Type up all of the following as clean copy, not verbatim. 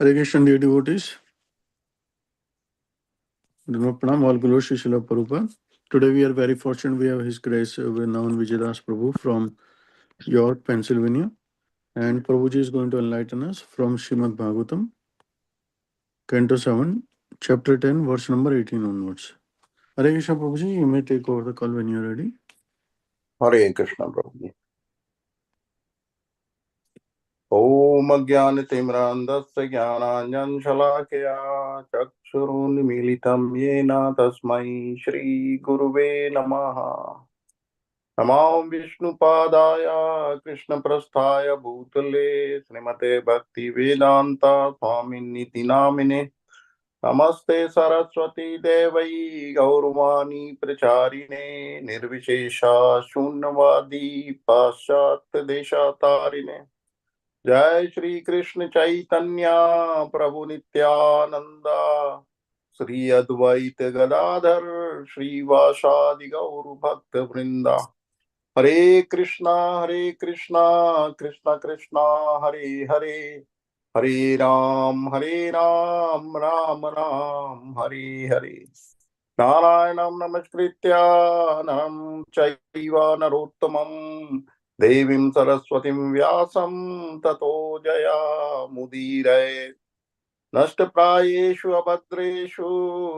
Hare Krishna, dear devotees. Pranam, all glory to Srila Prabhupada. Today we are very fortunate. We have His Grace Vrindavan Vijay Prabhu from York, Pennsylvania, and Prabhuji is going to enlighten us from Srimad Bhagvatam, Canto 7, Chapter 10, verse number 18 onwards. Hare Krishna, Prabhuji, you may take over the call when you are ready. Hare Krishna, Prabhuji. Om Ajnanatimirandasya Jnananjan Shalakaya Chakshurunmilitam Yena Tasmai Shri Guruve Namaha. Namam Vishnu Padaya Krishna Prasthaya Bhutale Srimate Bhakti Vedanta Swaminiti Namine Namaste Saraswati Devai Gaurvani Pracharine Nirvishesha Shunyavadi Pashat Deshatarine Jai Shri Krishna Chaitanya Prabhu Nityananda Sri Advaita Gadadhar Shri Vasadi Gauru Bhakta Vrinda Hare Krishna Krishna Krishna Hare Hare Hare Ram Ram Ram Hare Hare Narayanam Namaskritya Nam Chaiva Narottamam Devim Saraswatim Vyasam Tato Jaya Mudire Nashtaprayeshu Abhadreshu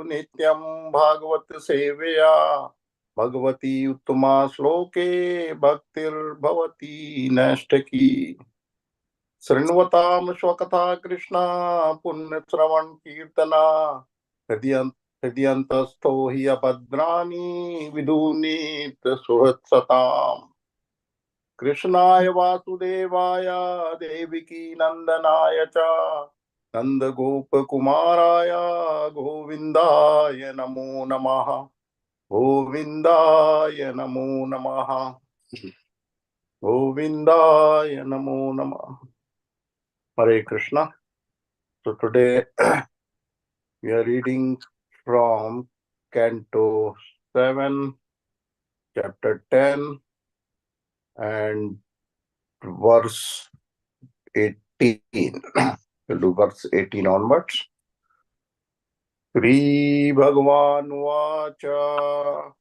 Nityam Bhagavat Seveya Bhagavati Uttama Shloke Bhaktir Bhavati Nashtaki Srinvatam Swakatha Krishna Punyasravan Kirtana Hridyantasto hi abhadrani vidunit suhatsatam Krishnaya Vasudevaya Deviki Nandanaya cha Nanda Gopa Kumaraya Govindaya Namo Namaha Govindaya Namo Namaha Govindaya Namo Namaha. Hare Krishna. So today we are reading from Canto 7, Chapter 10 and verse 18. We'll do verse 18 onwards. Shri Bhagavan Vacha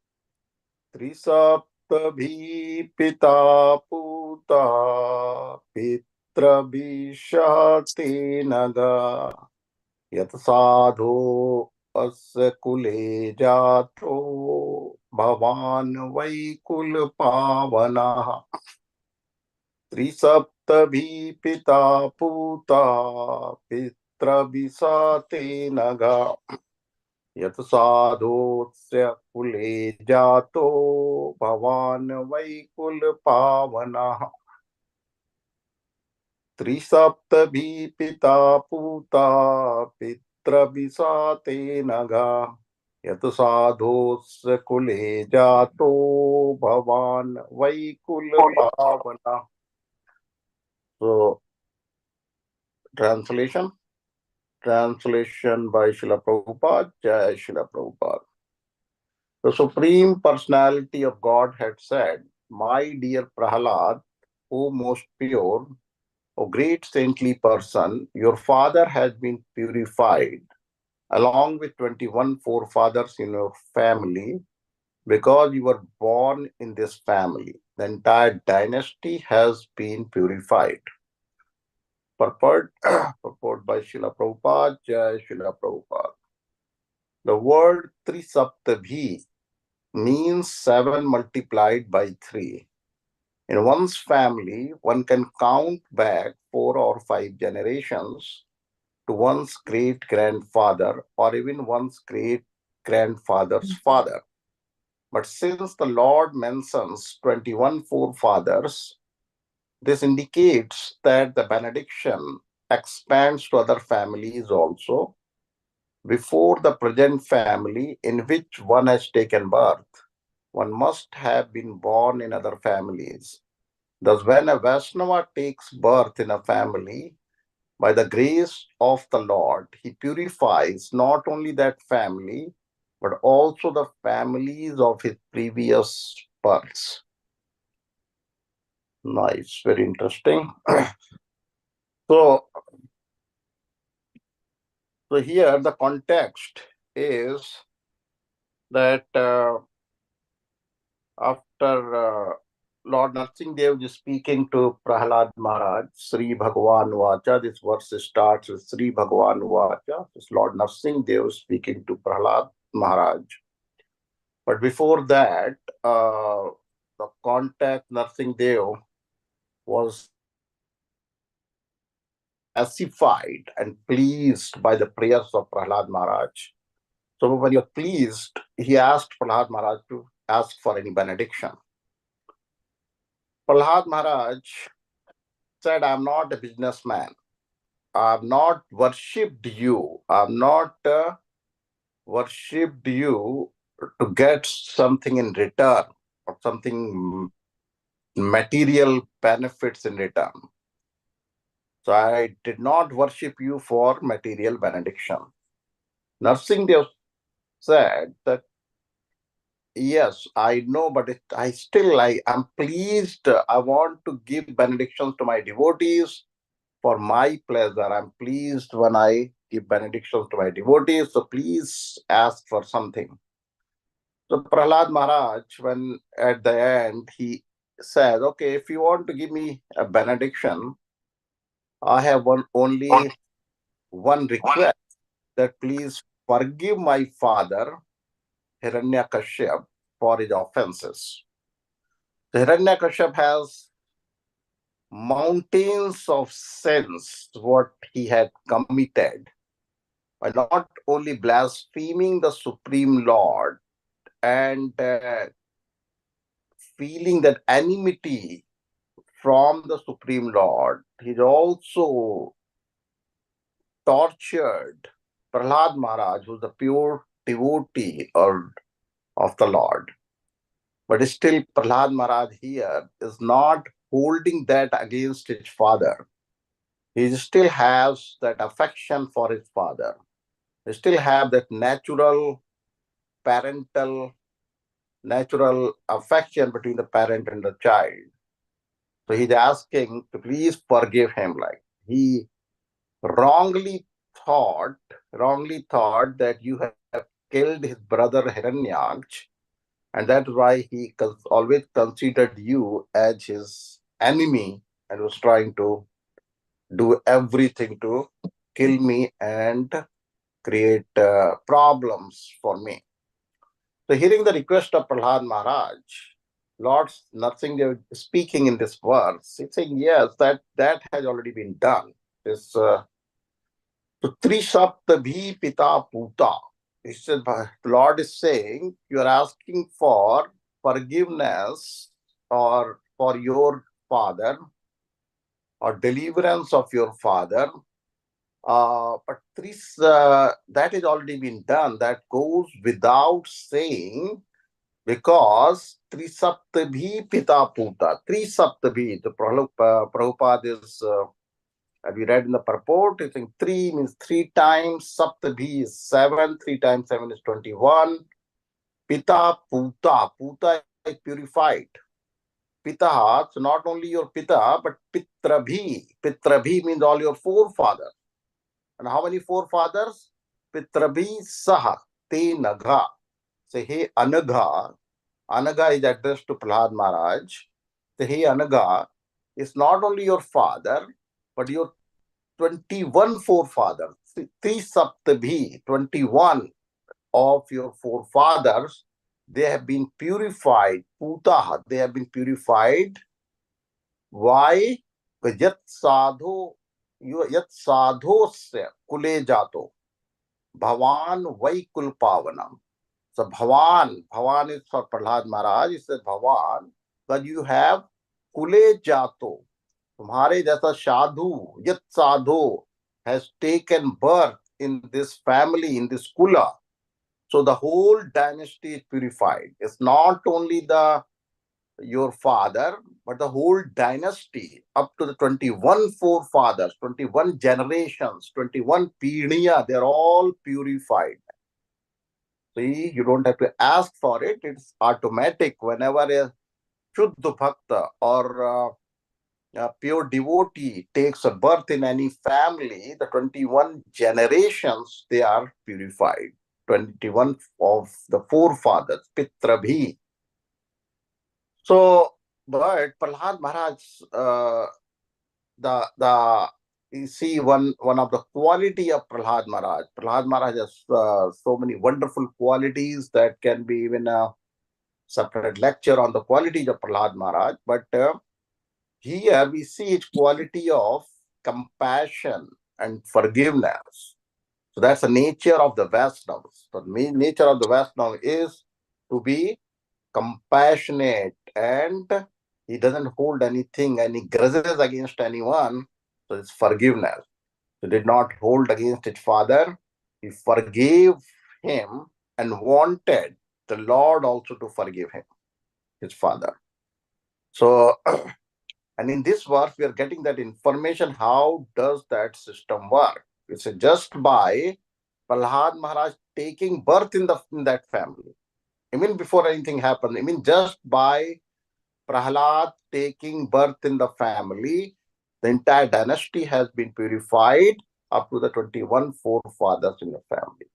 Trisaptabhi Pita Puta Pitrabhishate Naga Yat Sadho Asya Kule Jato Bhavan Vaikul Pavana Trisaptabhi Pita Puta Pitrabhisate Naga Yat Sadhosya Kule Jato Bhavan Vaikul Pavana Trisaptabhi Pita Puta Pitrabhisate Naga Yat Sadhosya Kule Jato Bhavan Vaikul Pavana. So, translation by Srila Prabhupada. Jai Srila Prabhupada. The Supreme Personality of God had said, "My dear Prahalad, O most pure, O great saintly person, your father has been purified, along with 21 forefathers in your family, because you were born in this family. The entire dynasty has been purified." Purport by Srila Prabhupada, Jai Srila Prabhupada. The word Trisaptabhi means 7 multiplied by 3. In one's family, one can count back 4 or 5 generations to one's great-grandfather or even one's great-grandfather's father. But since the Lord mentions 21 forefathers, this indicates that the benediction expands to other families also before the present family in which one has taken birth. One must have been born in other families. Thus, when a Vaishnava takes birth in a family, by the grace of the Lord, he purifies not only that family, but also the families of his previous births. Nice, very interesting. So, So here the context is that after Lord Narsimdev is speaking to Prahlad Maharaj, Sri Bhagavan Vacha, this verse starts with Sri Bhagavan Vacha. It's Lord Narsimdev speaking to Prahlad Maharaj. But before that, the contact Narsimdev was pacified and pleased by the prayers of Prahlad Maharaj. So when he was pleased, he asked Prahlad Maharaj to ask for any benediction. Prahlad Maharaj said, I'm not a businessman. I've not worshipped you. I've not worshipped you to get something in return or something material benefits in return. So I did not worship you for material benediction. Narsimdev said that, yes, I know, but I'm pleased. I want to give benedictions to my devotees for my pleasure. I'm pleased when I give benedictions to my devotees. So please ask for something. So Prahlad Maharaj, when at the end he said, okay, if you want to give me a benediction, I have only one request, that please forgive my father, Hiranyakashyap, for his offenses. So Hiranyakashyap has mountains of sins, what he had committed, by not only blaspheming the Supreme Lord and feeling that enmity from the Supreme Lord, he's also tortured Prahlad Maharaj, who's a pure devotee of the Lord. But still, Prahlad Maharaj here is not holding that against his father. He still has that affection for his father. He still have that natural parental, natural affection between the parent and the child. So he's asking to please forgive him. Like he wrongly thought, that you have killed his brother Hiranyaksh, and that's why he always considered you as his enemy and was trying to do everything to kill me and create problems for me. So hearing the request of Prahlad Maharaj, Lord Narsimdev speaking in this verse, he's saying, yes, that has already been done. This so Trisaptabhi Pita Puta. He said, the Lord is saying, you are asking for forgiveness or for your father or deliverance of your father. But that has already been done. That goes without saying, because Trisaptabhi Pita Puta. Trisaptabhi, the Prabhupada is, have you read in the purport? I think 3 means 3 times, Saptabhi is 7, 3 times 7 is 21. Pita Puta. Puta is purified. Pita, so not only your Pita, but Pitrabhi. Pitrabhi means all your forefathers. And how many forefathers? Pitrabhi Saha, Te Nagha. Say, hey, Anagha. Anagha is addressed to Prahlad Maharaj. Say, hey, Anagha, is not only your father, but your 21 forefathers. Three Saptabhi, 21 of your forefathers, they have been purified. Putaha, they have been purified. Why? Yat sadho se kule jato. Bhavan Vaikul Pavanam. So Bhavan is for Prahlad Maharaj. He says Bhavan, but you have Kule Jato. तुम्हारे जैसा साधु, yat sadhu has taken birth in this family, in this kula. So the whole dynasty is purified. It's not only your father, but the whole dynasty, up to the 21 forefathers, 21 generations, 21 piniya, they're all purified. See, you don't have to ask for it. It's automatic. Whenever a Shuddha Bhakta or a pure devotee takes a birth in any family, the 21 generations, they are purified. 21 of the forefathers, Pitrabhi. So, but Prahlad Maharaj, the you see one of the quality of Prahlad Maharaj. Prahlad Maharaj has so many wonderful qualities that can be even a separate lecture on the qualities of Prahlad Maharaj. But here we see its quality of compassion and forgiveness. So that's the nature of the Vaishnavas. The nature of the Vaishnava is to be compassionate, and he doesn't hold anything, any grudges against anyone. So it's forgiveness. He did not hold against his father. He forgave him and wanted the Lord also to forgive him, his father. So, and in this verse, we are getting that information. How does that system work? It's just by Prahlad Maharaj taking birth in that family. Even before anything happened, I mean, just by Prahlad taking birth in the family, the entire dynasty has been purified up to the 21 forefathers in the family.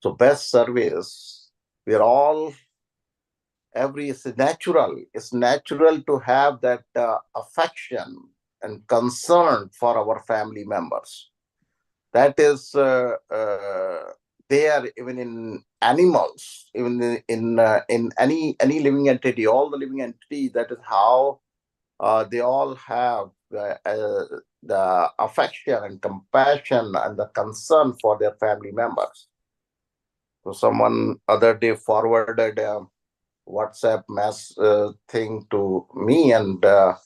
So, best service. We are all, it's natural to have that affection and concern for our family members. That is there even in animals, even in any living entity, all the living entities. That is how they all have the affection and compassion and the concern for their family members. So someone other day forwarded a WhatsApp mass thing to me, and so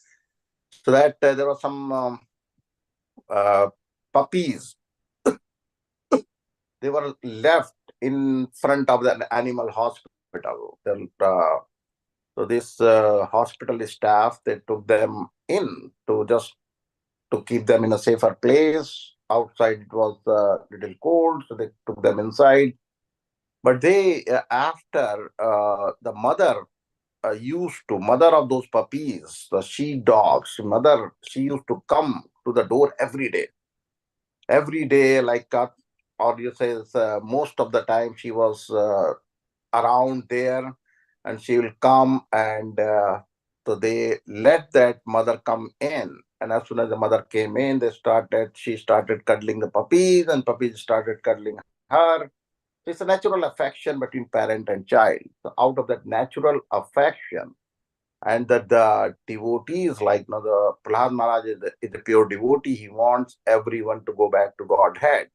that there were some uh, puppies. They were left in front of the animal hospital. So this hospital staff, they took them in to just to keep them in a safer place. Outside it was a little cold, so they took them inside. But they, after the mother of those puppies, the she dogs, she used to come to the door every day, like, or you say, most of the time she was around there, and she will come, and so they let that mother come in. And as soon as the mother came in, she started cuddling the puppies, and puppies started cuddling her. So it's a natural affection between parent and child. So out of that natural affection, and that the devotees, like, the Prahlad Maharaj is a pure devotee. He wants everyone to go back to Godhead,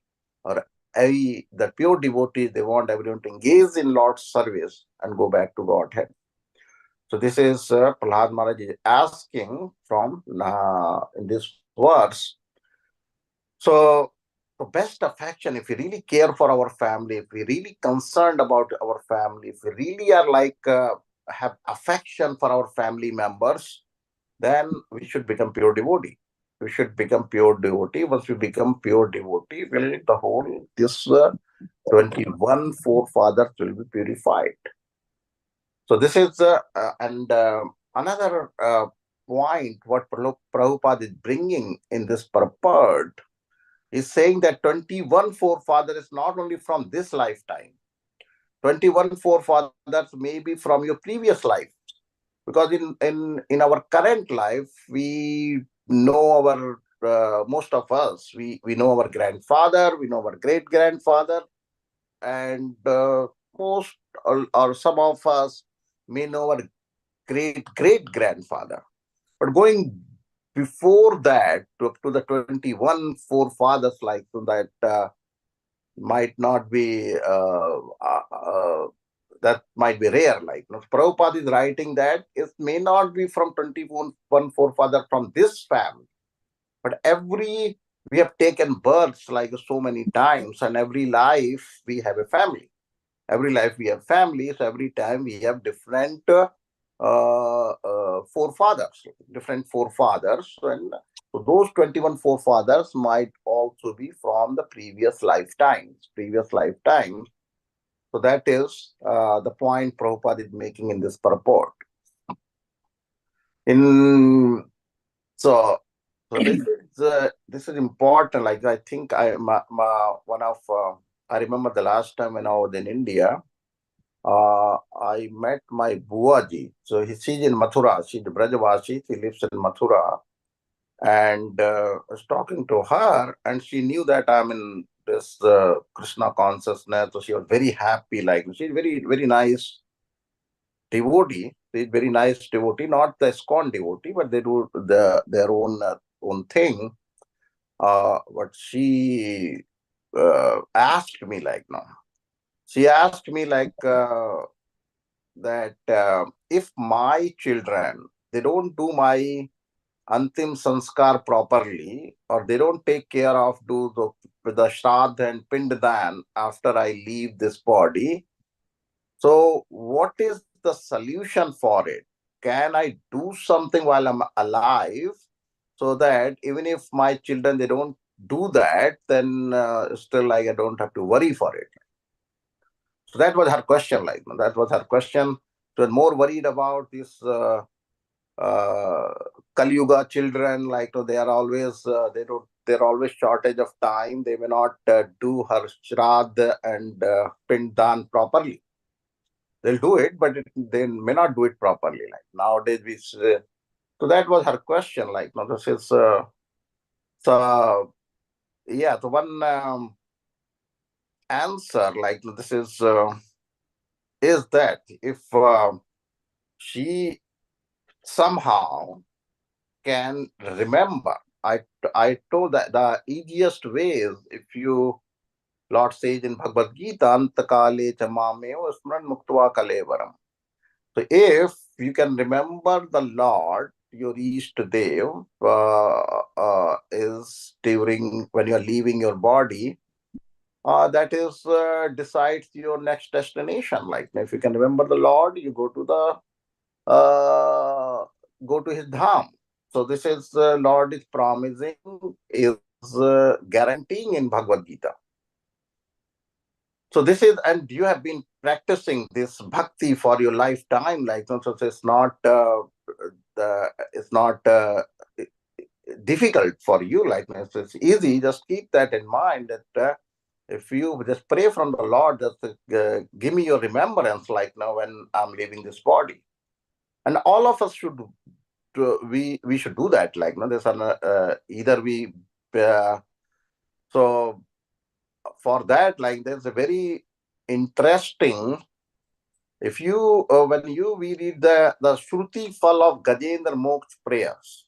or the pure devotees, they want everyone to engage in Lord's service and go back to Godhead. So this is Prahlad Maharaj is asking from in this verse. So the best affection, if we really care for our family, if we really concerned about our family, if we really are like have affection for our family members, then we should become pure devotee. We should become pure devotee. Once we become pure devotee, will the whole this 21 forefathers will be purified. So this is and another point what Prabhupada is bringing in this purport is saying that 21 forefathers is not only from this lifetime. 21 forefathers may be from your previous life, because in our current life we know our most of us, we know our grandfather, we know our great grandfather, and most or some of us may know our great great grandfather. But going before that to the 21 forefathers, like, so that might not be that might be rare. Like, Prabhupada is writing that it may not be from 21 forefather from this family, but we have taken births like so many times, and every life we have a family. Every life we have families. Every time we have different forefathers, different forefathers, and so those 21 forefathers might also be from the previous lifetimes. So that is the point Prabhupada is making in this purport. In So this is important. Like I think one of I remember the last time when I was in India, I met my Buaji. So she's in Mathura. She's Brajavashi. She lives in Mathura, and I was talking to her, and she knew that I'm in this Krishna consciousness. So she was very happy. Like she's very nice devotee. She's very nice devotee, not the ISKCON devotee, but they do their own thing. But she asked me like, no, she asked me like that if my children they don't do my antim sanskar properly, or they don't take care of do the shraddha and pinddan after I leave this body, so what is the solution for it? Can I do something while I'm alive, so that even if my children they don't do that, then still like I don't have to worry for it. So that was her question. Like that was her question. She was more worried about this uh, Kali Yuga children. Like they are always they're always shortage of time. They may not do her shraddha and pinddan properly. They'll do it, but they may not do it properly. Like nowadays, so that was her question. Like, no, this is so yeah. The one answer, like this is that if she somehow can remember, I told that the easiest way is if you Lord says in Bhagavad Gita, Antakale chamameo smran muktva kalevaram. So if you can remember the Lord, your Ishta Dev, is during when you are leaving your body, that is decides your next destination. Like if you can remember the Lord, you go to his dham. So this is Lord is promising, is guaranteeing in Bhagavad Gita. So this is, and you have been practicing this bhakti for your lifetime. Like so it's not it's not difficult for you. Like it's easy. Just keep that in mind. That if you just pray from the Lord, just give me your remembrance. Like now when I'm leaving this body, and all of us should we should do that. Like no, there's an either we so for that, like there's a very interesting. If you when you we read the Shruti Fal of Gajendra Moksha prayers.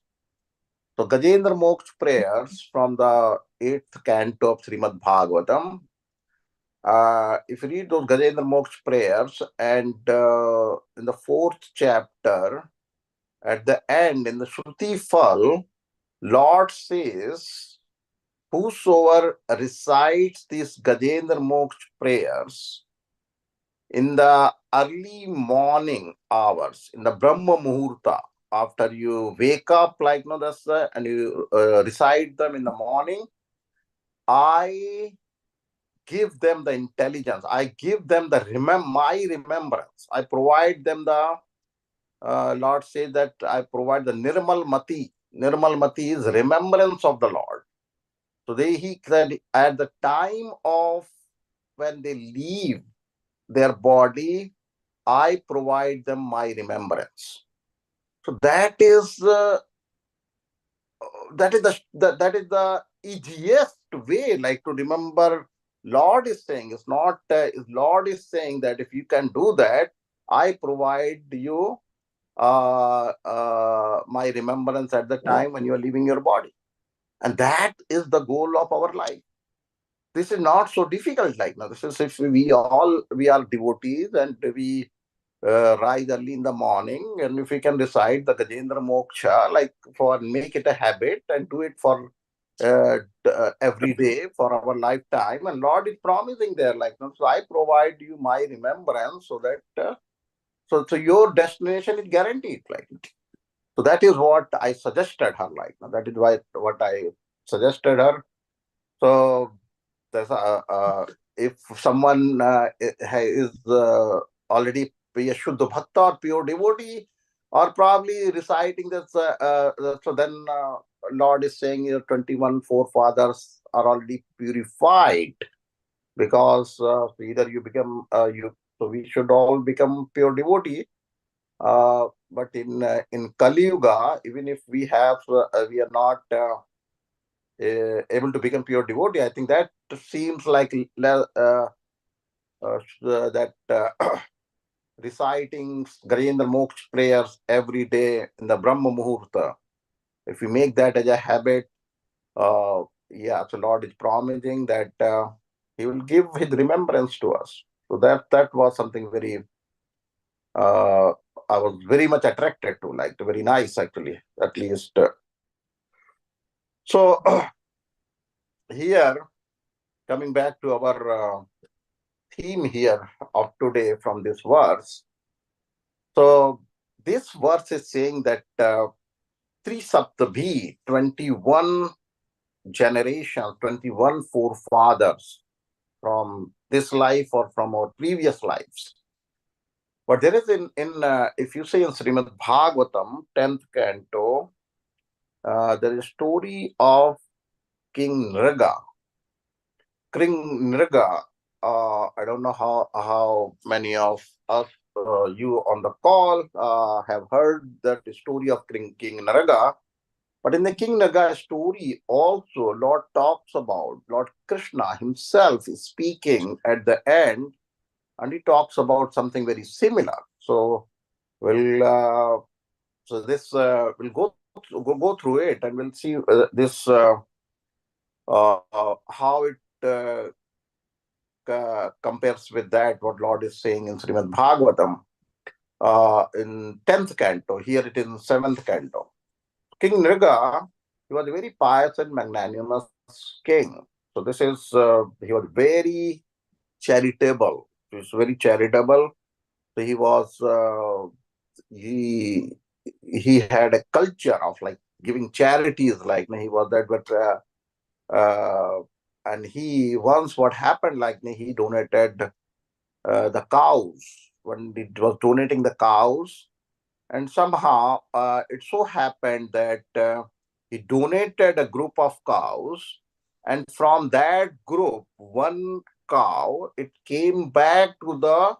So Gajendra Moksha prayers from the 8th canto of Srimad Bhagavatam. If you read those Gajendra Moksha prayers, and in the 4th chapter, at the end in the Shruti Fal, Lord says, whosoever recites these Gajendra Moksha prayers in the early morning hours, in the Brahma Muhurta, after you wake up, like no, that's and you recite them in the morning, I give them the intelligence. I give them the my remembrance. I provide them the Lord says that I provide the Nirmal Mati. Nirmal Mati is remembrance of the Lord. So he said at the time of when they leave their body, I provide them my remembrance. So that is the easiest way, like to remember. Lord is saying it's not. Lord is saying that if you can do that, I provide you my remembrance at the time when you are leaving your body, and that is the goal of our life. This is not so difficult. Like now, this is if we are devotees and we rise early in the morning, and if we can recite the Gajendra Moksha, like for make it a habit and do it for every day for our lifetime, and Lord is promising there, like so I provide you my remembrance, so that so your destination is guaranteed. Like so, that is what I suggested her. Like that is why what I suggested her. So there's if someone is already a Shuddha Bhakta or pure devotee, or probably reciting this. So then Lord is saying your 21 forefathers are already purified, because either you become you. So we should all become pure devotee. But in Kali Yuga, even if we we are not able to become pure devotee, I think that seems like that reciting Garendra Moksha prayers every day in the Brahma Muhurta. If we make that as a habit, yeah, so Lord is promising that He will give His remembrance to us. So that was something very uh, I was very much attracted to, like very nice actually, at least. So here, coming back to our theme here of today from this verse. So this verse is saying that Trisaptabhi, 21 generations, 21 forefathers from this life or from our previous lives. But there is if you say in Srimad Bhagvatam, 10th canto, there is a story of King Nriga. King Nriga, I don't know how many of us, you on the call, have heard that story of King Nriga. But in the King Naga story, also, Lord talks about Lord Krishna himself is speaking at the end, and he talks about something very similar. So we'll so this we'll go through it, and we'll see this how it compares with that what Lord is saying in Srimad Bhagavatam in 10th canto. Here it is in 7th canto. King Nriga, he was a very pious and magnanimous king. So this is he was very charitable. He was very charitable. So he was he had a culture of like giving charities. Like he was that, but and he once what happened, like he donated the cows when it was donating the cows, and somehow it so happened that he donated a group of cows, and from that group, one cow, it came back to the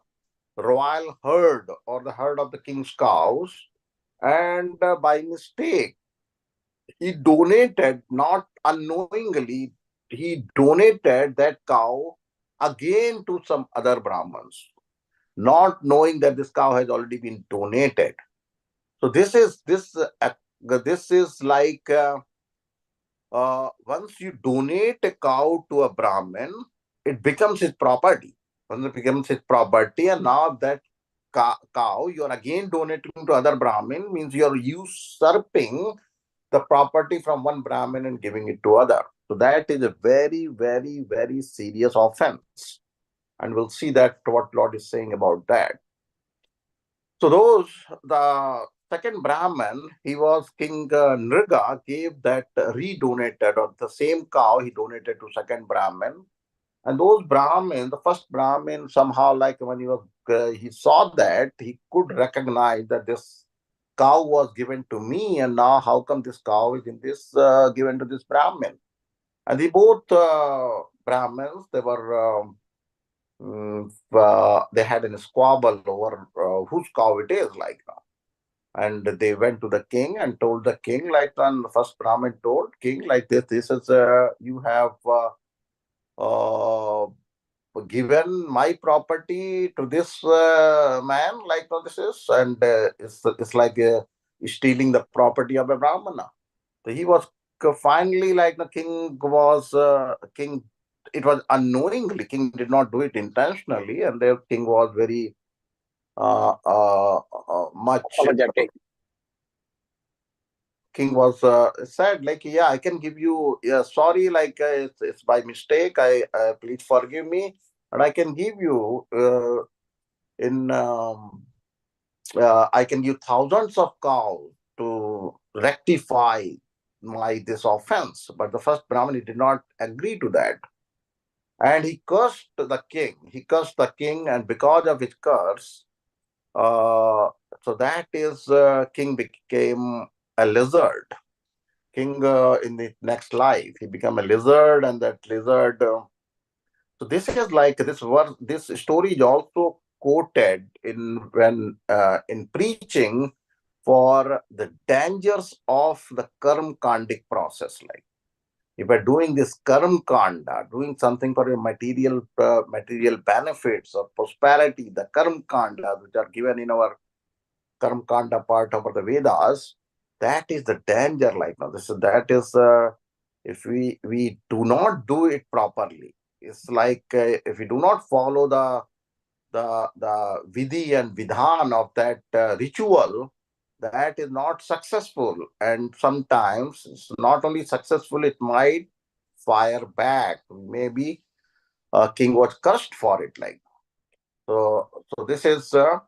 royal herd or the herd of the king's cows, and by mistake, he donated, not unknowingly, he donated that cow again to some other Brahmins, not knowing that this cow has already been donated. So this is like once you donate a cow to a Brahmin, it becomes his property. Once it becomes his property, and now that cow you are again donating to other Brahmin, means you are usurping the property from one Brahmin and giving it to other. So that is a very, very, very serious offense, and we'll see that what Lord is saying about that. So the second Brahman, he was King Nriga, gave that redonated, or the same cow he donated to second Brahman. And those Brahmin, the first Brahmin, somehow like when he saw that, he could recognize that this cow was given to me, and now how come this cow is in this given to this Brahmin? And the both Brahmins, they were they had a squabble over whose cow it is, like now. And they went to the king and told the king, like, and the first Brahmin told king, like this is you have uh, given my property to this man, like no, this is, and it's like stealing the property of a Brahmana. So he was finally, like the king was king. It was unknowingly. King did not do it intentionally, and the king was very much. Apologetic. King was said, like, yeah, I can give you, yeah, sorry, like it's by mistake. I please forgive me, and I can give you in I can give thousands of cows to rectify my this offense. But the first Brahmin did not agree to that, and he cursed the king. He cursed the king, and because of his curse, So that is king became a lizard. King in the next life, he became a lizard, and that lizard. So this is like this story is also quoted in preaching for the dangers of the karma kandic process. Like if we're doing this karma kanda, doing something for your material benefits or prosperity, the karma kanda which are given in our karma kanda part of the Vedas, that is the danger. Like now, if we do not do it properly, it's like if we do not follow the vidhi and vidhan of that ritual, that is not successful. And sometimes it's not only successful, it might fire back. Maybe a king was cursed for it. Like so, this is the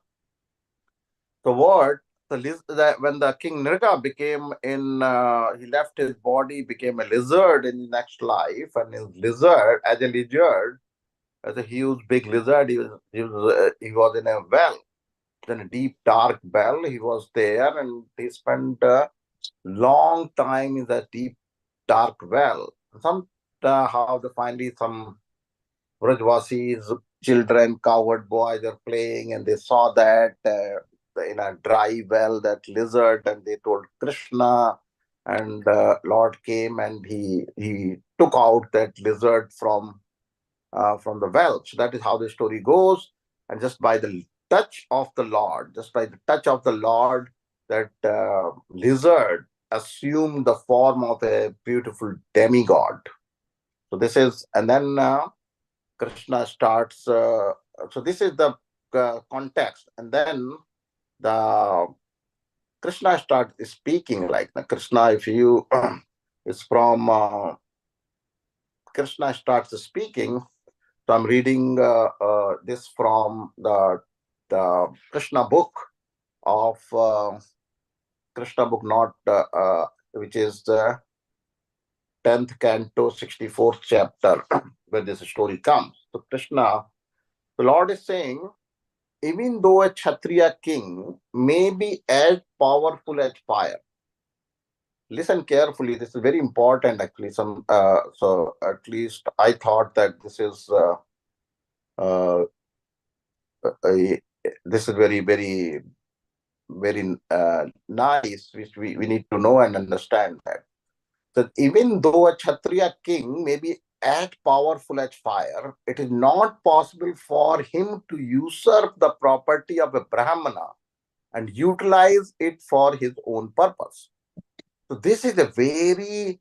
word. When the king Nirga became he left his body, became a lizard in the next life, and his lizard, as a huge big lizard, he was in a well, in a deep dark well. He was there, and he spent a long time in that deep dark well. How the finally some Brajvasis, children, coward boys are playing, and they saw that in a dry well, that lizard, and they told Krishna, and Lord came and he took out that lizard from the well. So that is how the story goes. And just by the touch of the Lord, that lizard assumed the form of a beautiful demigod. So this is, and then Krishna starts. So this is the context, and then the Krishna starts speaking. Like Krishna, if you it's from Krishna starts speaking. So I'm reading this from the Krishna book of Krishna book, not which is the 10th canto, 64th chapter, where this story comes. So Krishna, the Lord is saying, even though a Kshatriya king may be as powerful as fire. Listen carefully. This is very important, actually. So at least I thought that uh, this is very, very, very nice, which we need to know and understand that even though a Kshatriya king may be as powerful as fire, it is not possible for him to usurp the property of a Brahmana and utilize it for his own purpose. So this is a very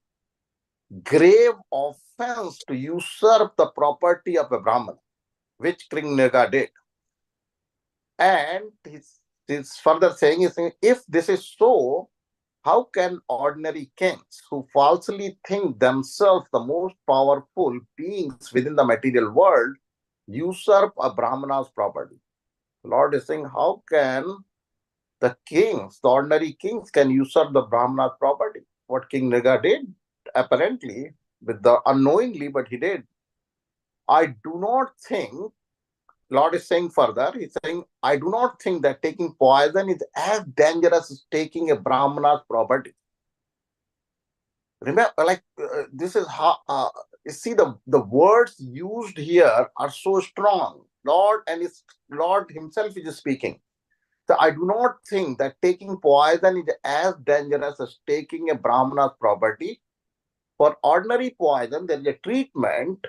grave offense to usurp the property of a Brahmana, which King Nirga did. And he's further saying, if this is so, how can ordinary kings who falsely think themselves the most powerful beings within the material world usurp a Brahmana's property? The Lord is saying, how can the ordinary kings can usurp the Brahmana's property? What King Nirga did, apparently, unknowingly, but he did. I do not think, Lord is saying further, he's saying, I do not think that taking poison is as dangerous as taking a Brahmana's property. Remember, this is how, you see, the words used here are so strong. Lord himself is speaking. So I do not think that taking poison is as dangerous as taking a Brahmana's property. For ordinary poison, there is a treatment.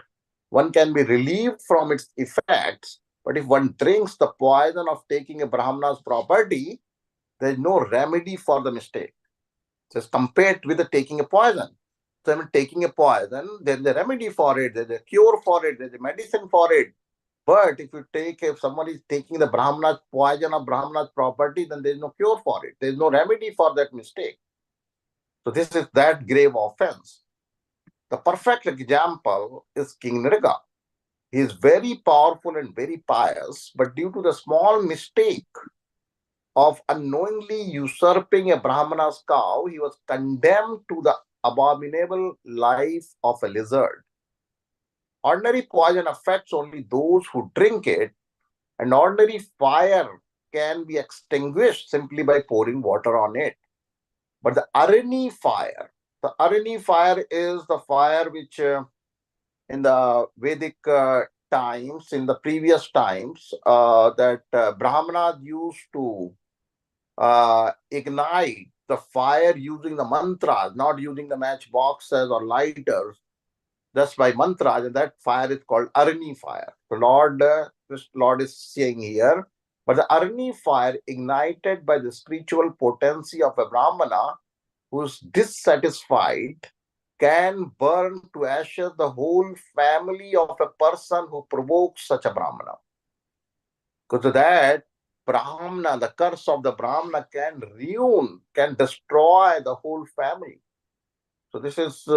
One can be relieved from its effects. But if one drinks the poison of taking a Brahmana's property, there is no remedy for the mistake. Just compared with the taking a poison. So when taking a poison, there's a remedy for it, there's a cure for it, there's a medicine for it. But if someone is taking the Brahmana's poison or Brahmana's property, then there's no cure for it. There's no remedy for that mistake. So this is that grave offense. The perfect example is King Nirga. He is very powerful and very pious, but due to the small mistake of unknowingly usurping a Brahmana's cow, he was condemned to the abominable life of a lizard. Ordinary poison affects only those who drink it, and ordinary fire can be extinguished simply by pouring water on it. But the Arani fire is the fire which in the Vedic times, in the previous times, that Brahmanas used to ignite the fire using the mantras, not using the matchboxes or lighters, just by mantras, and that fire is called Arani fire. The Lord is saying here, but the Arani fire ignited by the spiritual potency of a Brahmana who is dissatisfied can burn to ashes the whole family of a person who provokes such a Brahmana. Because that Brahmana, the curse of the Brahmana can destroy the whole family. So this is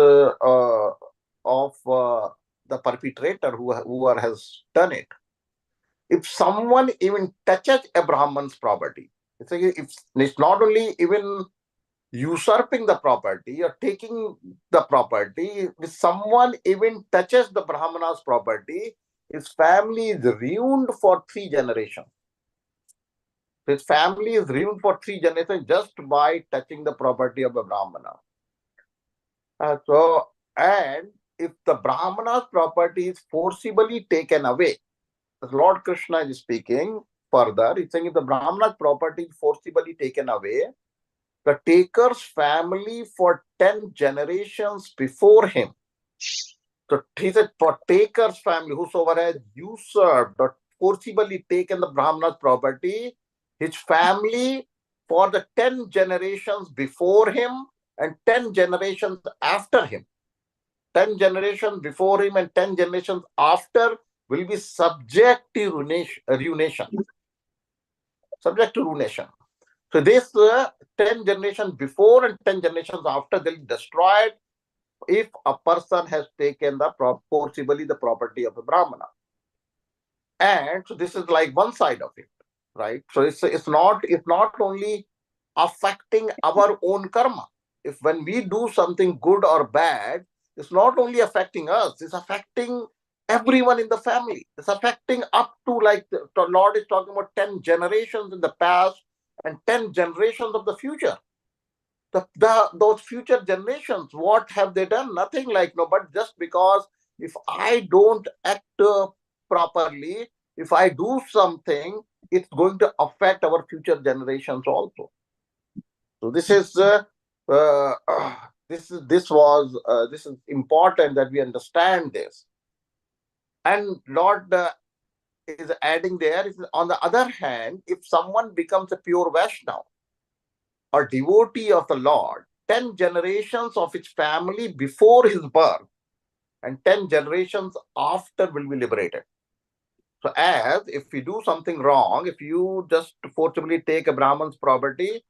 of the perpetrator who has done it. If someone even touches a Brahman's property, it's not only even usurping the property or taking the property, if someone even touches the Brahmana's property, his family is ruined for 3 generations. His family is ruined for 3 generations just by touching the property of a Brahmana. And if the Brahmana's property is forcibly taken away, Lord Krishna is speaking further, he's saying if the Brahmana's property is forcibly taken away, the taker's family for 10 generations before him. So he said, for taker's family, whosoever has usurped or forcibly taken the Brahmana's property, his family for the 10 generations before him and 10 generations after him. 10 generations before him and 10 generations after will be subject to ruination. Subject to ruination. So this 10 generations before and 10 generations after, they'll be destroyed if a person has taken forcibly the property of a Brahmana. And so this is like one side of it, right? So it's not only affecting our own karma. If when we do something good or bad, it's not only affecting us, it's affecting everyone in the family. It's affecting up to, like the Lord is talking about 10 generations in the past and 10 generations of the future. Those future generations, what have they done? Nothing, like, no, but just because if I don't act properly, if I do something, it's going to affect our future generations also. So this is this is important that we understand this. And Lord is adding there, on the other hand, if someone becomes a pure Vaishnava or devotee of the Lord, 10 generations of his family before his birth and 10 generations after will be liberated. So as if we do something wrong, if you just forcibly take a Brahman's property,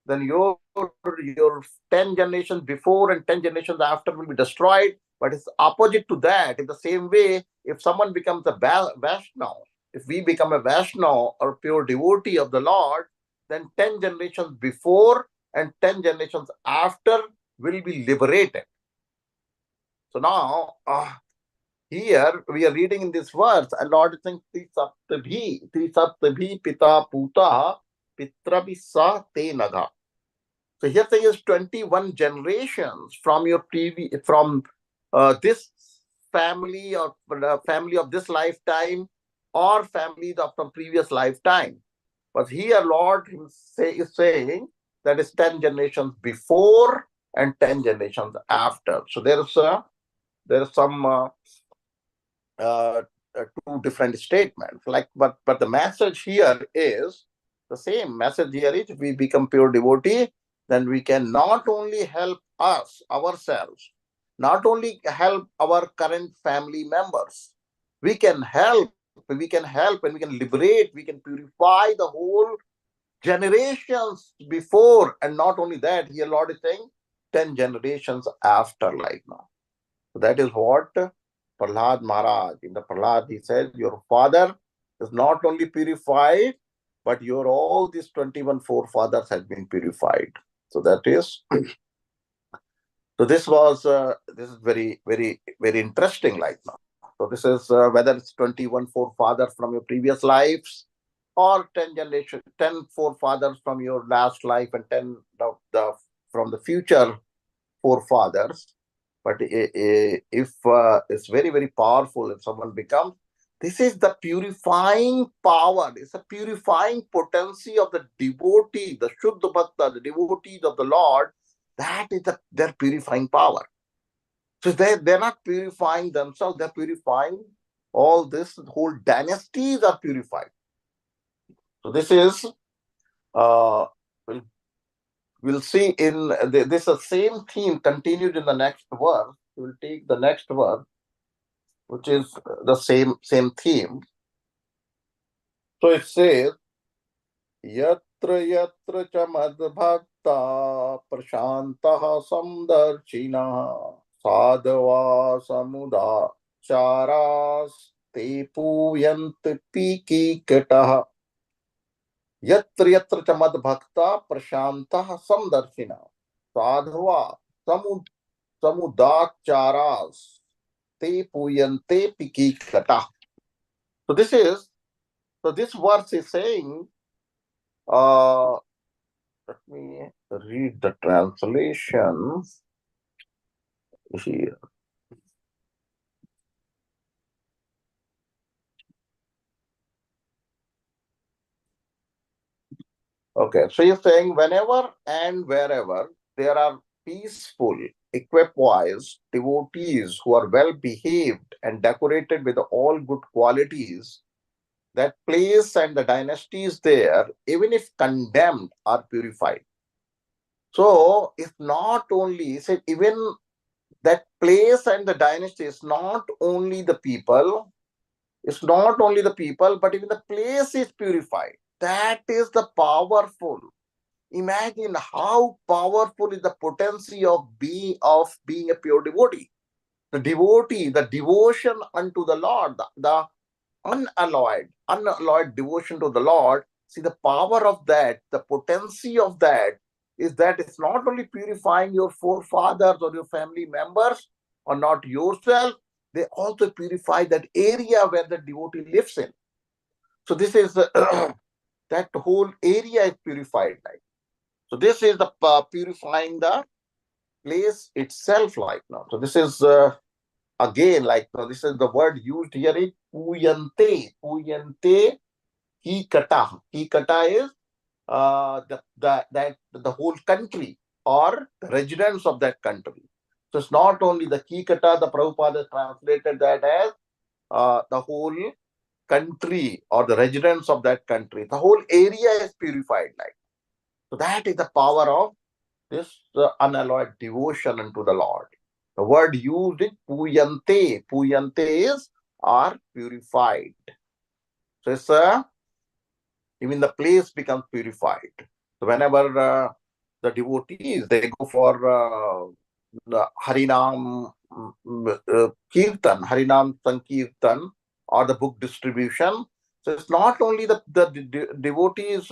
then your 10 generations before and 10 generations after will be destroyed. But it's opposite to that. In the same way, if someone becomes a Vaishnava, if we become a Vaishnava or pure devotee of the Lord, then 10 generations before and 10 generations after will be liberated. So now, here we are reading in this verse, and Lord is saying, Trisaptabhi pita puta pitrabi sa te naga. So here says 21 generations from your this family or family of this lifetime or families of some previous lifetime. But here Lord is saying that is 10 generations before and 10 generations after. So there is some two different statements. But the message here is the same. Message here is, if we become pure devotee, then we can not only help ourselves, not only help our current family members, we can help and we can liberate, we can purify the whole generations before, and not only that, here Lord is saying 10 generations after, like now. So that is what Prahlad Maharaj, in the Prahlad, he says, your father is not only purified, but your all these 21 forefathers have been purified. So that is, so this is very, very, very interesting, like now. So this is whether it's 21 forefathers from your previous lives, or 10 generations, 10 forefathers from your last life and 10 from the future forefathers. But if it's very, very powerful, if someone becomes, this is the purifying power. It's a purifying potency of the devotee, the Shuddha Bhakta, the devotees of the Lord. That is their purifying power. So they're not purifying themselves, they're purifying all this, whole dynasties are purified. So this is, uh, we'll, we'll see in this same theme continued in the next verse. We'll take the next verse, which is the same theme. So it says, Yatra yatra cha madbhakta prashantah samdarshina sadhava samuda charas te puyant piki katah. Yatra yatra cha madbhakta prashantah samdarshina sadhava samudacharas te puyante piki katah. So this verse is saying, let me read the translation here. Okay, so you're saying whenever and wherever there are peaceful, equipwise devotees who are well behaved and decorated with all good qualities, that place and the dynasties there, even if condemned, are purified. So it's not only, say, even that place and the dynasty is not only the people, it's not only the people, but even the place is purified. That is the powerful. Imagine how powerful is the potency of being a pure devotee. The devotee, the devotion unto the Lord, the unalloyed devotion to the Lord. See the power of that, the potency of that is that it's not only purifying your forefathers or your family members or not yourself, they also purify that area where the devotee lives in. So this is that whole area is purified. Like so, this is the purifying the place itself. Like now, so this is again like now, this is the word used here is puyante. Puyante ki kata. Ki kata is the whole country or the residents of that country. So it's not only the Kikata, the Prabhupada translated that as the whole country or the residents of that country. The whole area is purified like. So that is the power of this unalloyed devotion unto the Lord. The word used is puyante. Puyante is are purified. So it's even the place becomes purified. So whenever the devotees they go for the Harinam Kirtan, Harinam Sankirtan, or the book distribution. So it's not only the devotees,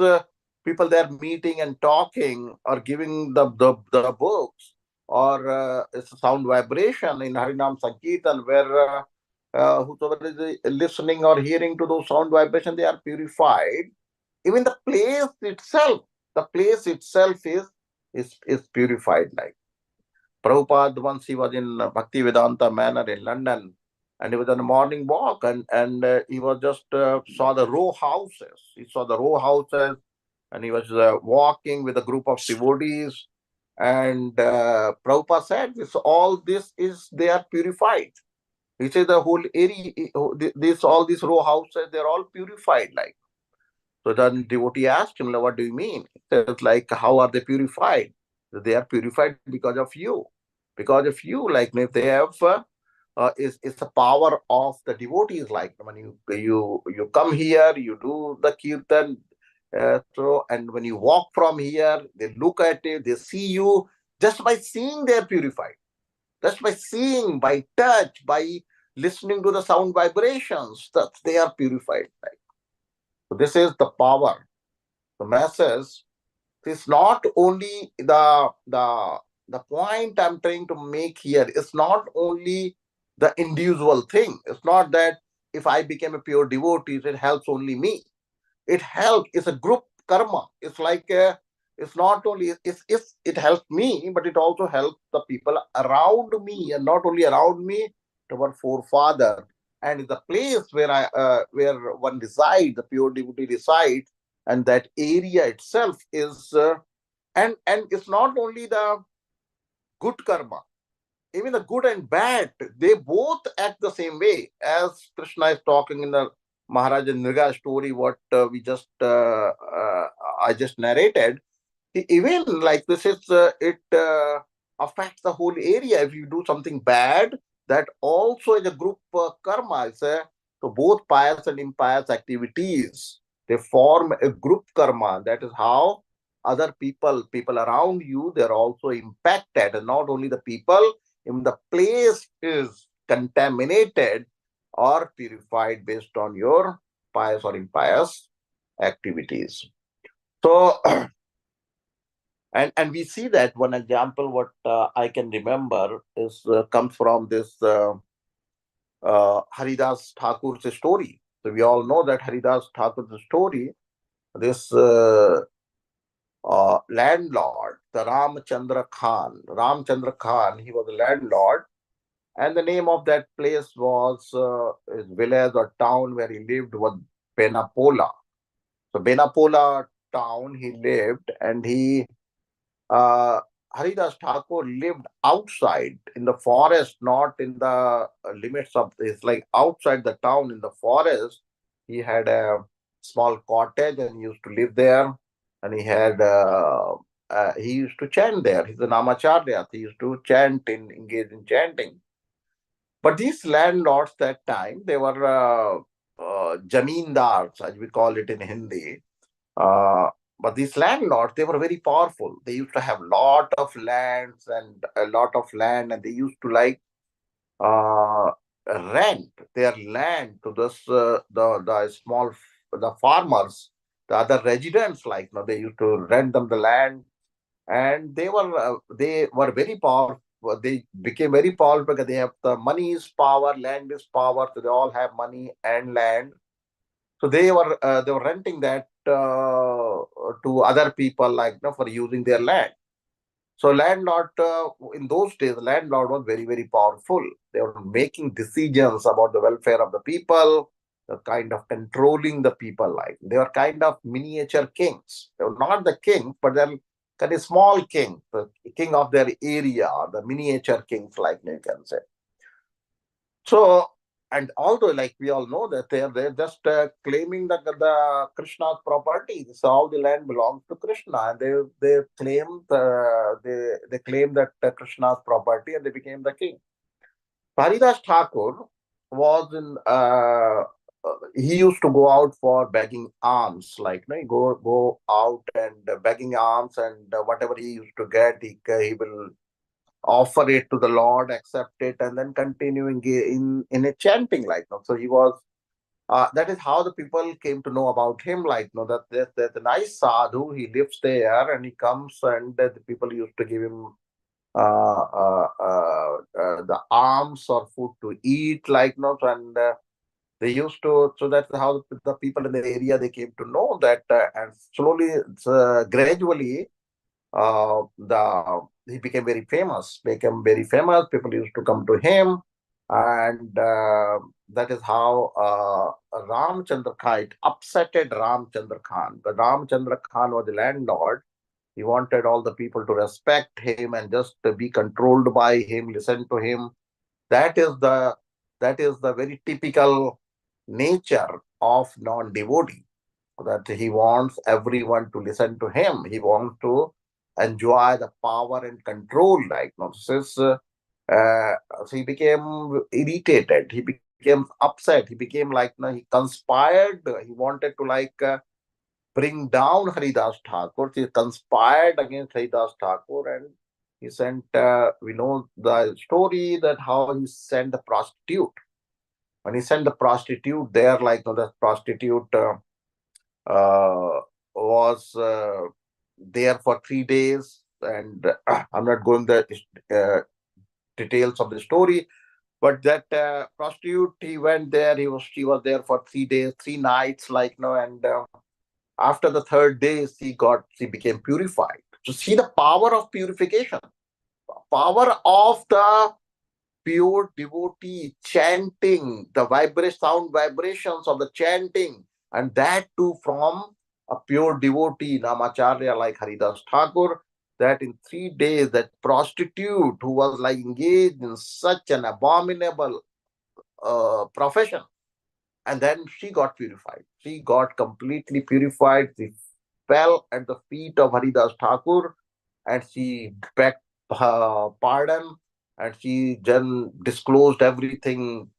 people they're meeting and talking or giving the books, or it's a sound vibration in Harinam Sankirtan where whosoever is listening or hearing to those sound vibrations, they are purified. Even the place itself is purified. Like Prabhupada, once he was in Bhakti Vedanta Manor in London, and he was on a morning walk, and he was just saw the row houses. He saw the row houses, and he was walking with a group of devotees. And Prabhupada said, all this is they are purified. He said the whole area, all these row houses, they're all purified. Like. So then devotee asked him, what do you mean? He says, like, how are they purified? They are purified because of you. Because of you, like if they have is the power of the devotees. Like when you come here, you do the kirtan, so and when you walk from here, they look at it, they see you. Just by seeing, they are purified. Just by seeing, by touch, by listening to the sound vibrations, that they are purified. Like. So this is the power. The masses. It's not only the point I'm trying to make here. It's not only the individual thing. It's not that if I became a pure devotee, it helps only me. it helps. It's a group karma. It's like it's not only if it helps me, but it also helps the people around me, and not only around me, to our forefather. And the place where one resides, the pure devotee resides, and that area itself is and it's not only the good karma, even the good and bad, they both act the same way. As Krishna is talking in the Maharaja Nriga story, what I just narrated, even like this is it affects the whole area. If you do something bad, that also is a group karma. So both pious and impious activities, they form a group karma. That is how other people around you, they're also impacted. And not only the people, if the place is contaminated or purified based on your pious or impious activities. So and we see that one example what I can remember is comes from this Haridas Thakur's story. So we all know that Haridas Thakur's story. This landlord, the Ramchandra Khan, he was a landlord, and the name of that place was his village or town where he lived was Benapola. So Benapola town he lived, and he uh, Haridas Thakur lived outside in the forest, not in the limits of it's like outside the town in the forest. He had a small cottage and he used to live there, and he used to chant there. He's a namacharya. He used to engage in chanting. But these landlords that time, they were jamindars, as we call it in Hindi. Uh, but these landlords, they were very powerful. They used to have lot of lands and a lot of land, and they used to like uh, rent their land to this the farmers, the other residents. Like, they used to rent them the land, and they were very powerful. They became very powerful because they have the money is power, land is power. So they all have money and land. So they were renting that to other people, like, for using their land. So landlord, in those days, landlord was very, very powerful. They were making decisions about the welfare of the people, the kind of controlling the people. Like, they were kind of miniature kings. They were not the king, but they're kind of small king, the king of their area, the miniature kings, like you can say. So, and although, like we all know that they're just claiming the Krishna's property. So all the land belongs to Krishna, and they claim that Krishna's property, and they became the king. Haridas Thakur was in. He used to go out for begging alms, like, he go out and begging alms, and whatever he used to get, he will offer it to the Lord, accept it, and then continue in a chanting, like, so he was. That is how the people came to know about him, like, that there's a nice sadhu. He lives there, and he comes, and the people used to give him the alms or food to eat, like, and they used to. So that's how the people in the area, they came to know that, and slowly, gradually, the he became very famous. People used to come to him, and that is how Ramchandra Khan, it upsetted Ramchandra Khan. The Ramchandra Khan was the landlord. He wanted all the people to respect him and just to be controlled by him, listen to him. That is the that is the very typical nature of non-devotee, that he wants everyone to listen to him. He wants to enjoy the power and control. Like, uh, so he became irritated. He became upset. He became like, he conspired. He wanted to like bring down Haridas Thakur. He conspired against Haridas Thakur, and he sent. We know the story that how he sent the prostitute. When he sent the prostitute there, like, the prostitute. Was there for 3 days, and I'm not going the uh, details of the story, but that prostitute, he went there. She was there for 3 days, 3 nights, like, and After the third day, she became purified. So see the power of purification, power of the pure devotee chanting, the sound vibrations of the chanting, and that too from a pure devotee, Namacharya like Haridas Thakur, that in 3 days, that prostitute who was like engaged in such an abominable profession, and then she got purified. She got completely purified. She fell at the feet of Haridas Thakur and she begged pardon, and she then disclosed everything,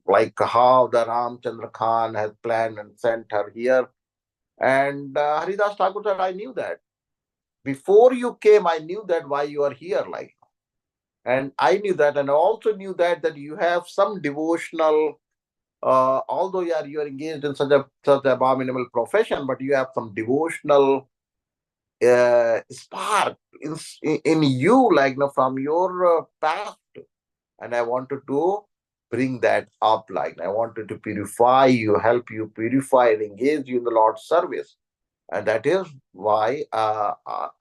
like how the Ramchandra Khan has planned and sent her here. And Haridas Thakur said, I knew that. Before you came, I knew that why you are here. Like, and I knew that, and I also knew that you have some devotional, although you are engaged in such abominable profession, but you have some devotional spark in you, like, from your past, and I wanted to bring that up. Like, I wanted to purify you, help you purify and engage you in the Lord's service, and that is why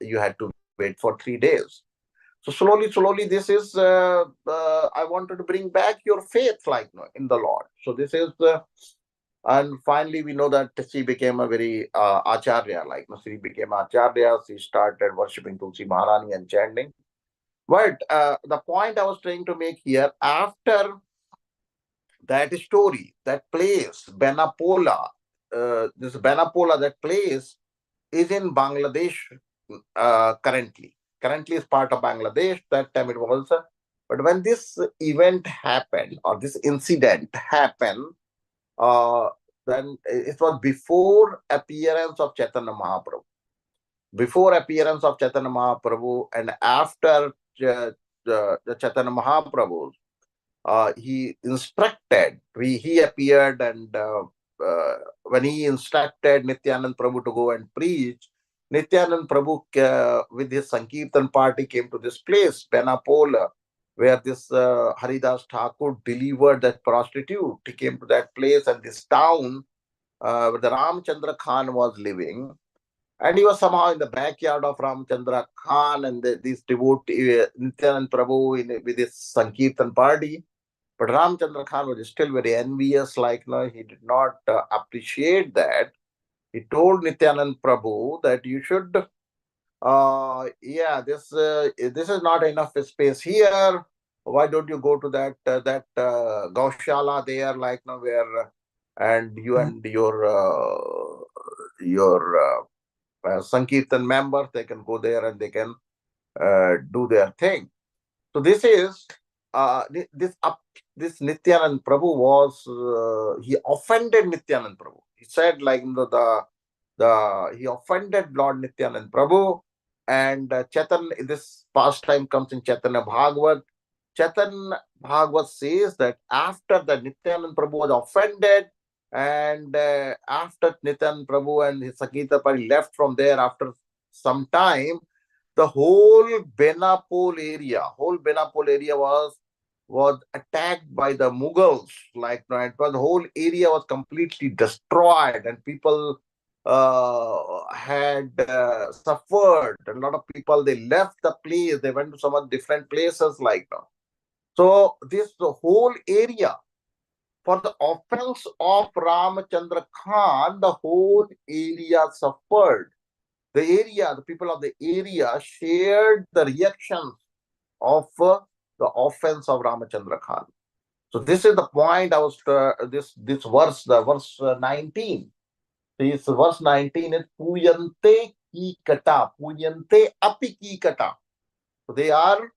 you had to wait for 3 days. So slowly, this is I wanted to bring back your faith, like, in the Lord. So this is and finally, we know that she became a very acharya, like, she became acharya. She started worshipping Tulsi Maharani and chanting. But the point I was trying to make here, after that story, that place, Benapola, this Benapola, that place is in Bangladesh currently. Currently is part of Bangladesh. That time it was. But when this event happened, or this incident happened, uh, then it was before appearance of Chaitanya Mahaprabhu. Before appearance of Chaitanya Mahaprabhu and after the Chaitanya Mahaprabhu, he instructed, he appeared, and when he instructed Nityanand Prabhu to go and preach, Nityanand Prabhu with his Sankirtan party came to this place, Benapola, where this Haridas Thakur delivered that prostitute. He came to that place and this town where the Ramchandra Khan was living. And he was somehow in the backyard of Ramchandra Khan and this devotee, Nityanand Prabhu, with his Sankirtan party. But Ramchandra Khan was still very envious, like, he did not appreciate that. He told Nityanand Prabhu that you should, this is not enough space here. Why don't you go to that Gaushala there, like, where, and you and your Sankirtan members, they can go there and they can do their thing. So this is this Nityanand Prabhu was he offended Nityanand Prabhu. He said, like, he offended Lord Nityanand Prabhu, and Chaitanya. This pastime comes in Chaitanya Bhagavat. Chaitanya Bhagavat says that after the Nityanand Prabhu was offended, and after Nityanand Prabhu and his Sankirtan party left from there after some time, the whole Benapole area was attacked by the Mughals. Like, the whole area was completely destroyed, and people had suffered. A lot of people, they left the place. They went to some other different places, like that. So the whole area, for the offense of Ramchandra Khan, the whole area suffered. The people of the area shared the reactions of the offense of Ramachandra Khan. So this is the point I was, this verse, the verse 19. This verse 19 is Puyante ki kata, Puyante api ki kata. So they are,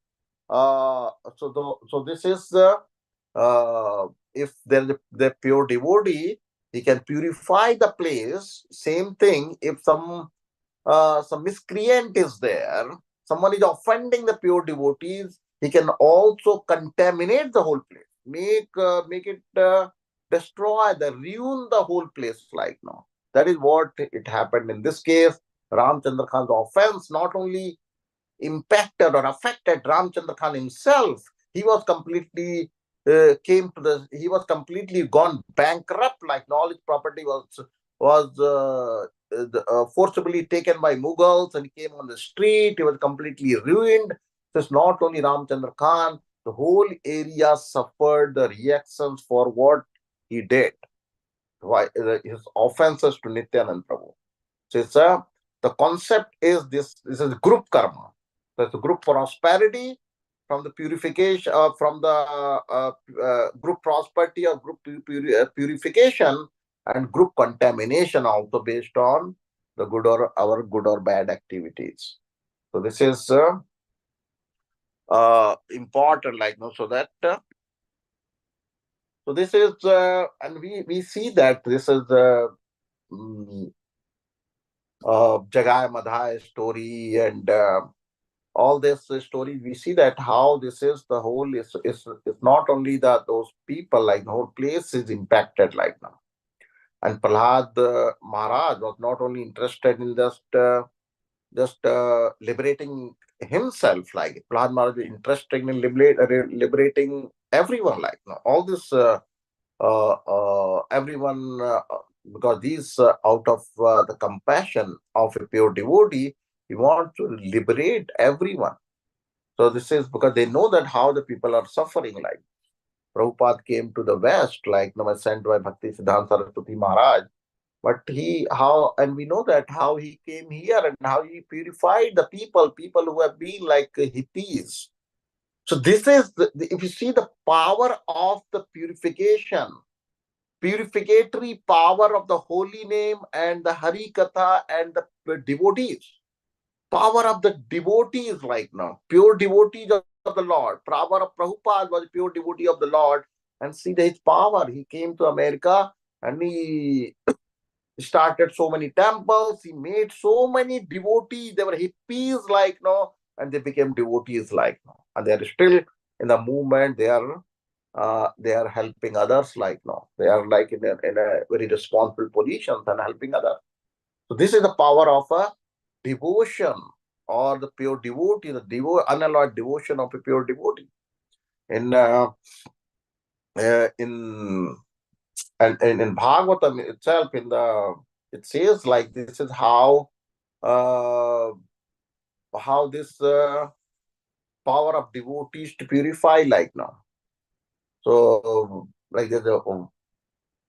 so this is, if they're pure devotee, he can purify the place. Same thing, if some miscreant is there, someone is offending the pure devotees, he can also contaminate the whole place, make it destroy, ruin the whole place, like, no. That is what it happened in this case. Ramchandra Khan's offense not only impacted or affected Ramchandra Khan himself, he was completely he was completely gone bankrupt, like, all his property was was forcibly taken by Mughals and he came on the street. He was completely ruined. So it's not only Ramchandra Khan, the whole area suffered the reactions for what he did, why his offenses to Nityanand Prabhu. So it's the concept is this is group karma. There's a group prosperity from the purification, from the group prosperity or group purification, and group contamination also based on the good or our good or bad activities. So this is important, like no, so that so this is and we see that this is mm, Jagai Madhai story and all this story. We see that how this is the whole is not only that those people, like the whole place is impacted like now. And Prahlad Maharaj was not only interested in just liberating himself, like Prahlad Maharaj was interested in liberating everyone, like now. All this everyone, because these out of the compassion of a pure devotee, he wants to liberate everyone. So this is because they know that how the people are suffering. Like Prabhupada came to the West, like was sent by Bhakti Siddhanta Saraswati Maharaj. But he how and we know that how he came here and how he purified the people who have been like hippies. So this is if you see the power of the purificatory power of the holy name and the Hari Katha and the devotees. Power of the devotees right now, pure devotees of the Lord. Power of Prabhupada was a pure devotee of the Lord, and see his power. He came to America and he started so many temples. He made so many devotees. They were hippies like no, and they became devotees like no, and they are still in the movement. They are helping others like no. They are like in a very responsible positions and helping others. So this is the power of a devotion or the pure devotee, the unalloyed devotion of a pure devotee. In in and in Bhagavatam itself, it says like this is uh, how this power of devotees to purify like now. So like there's a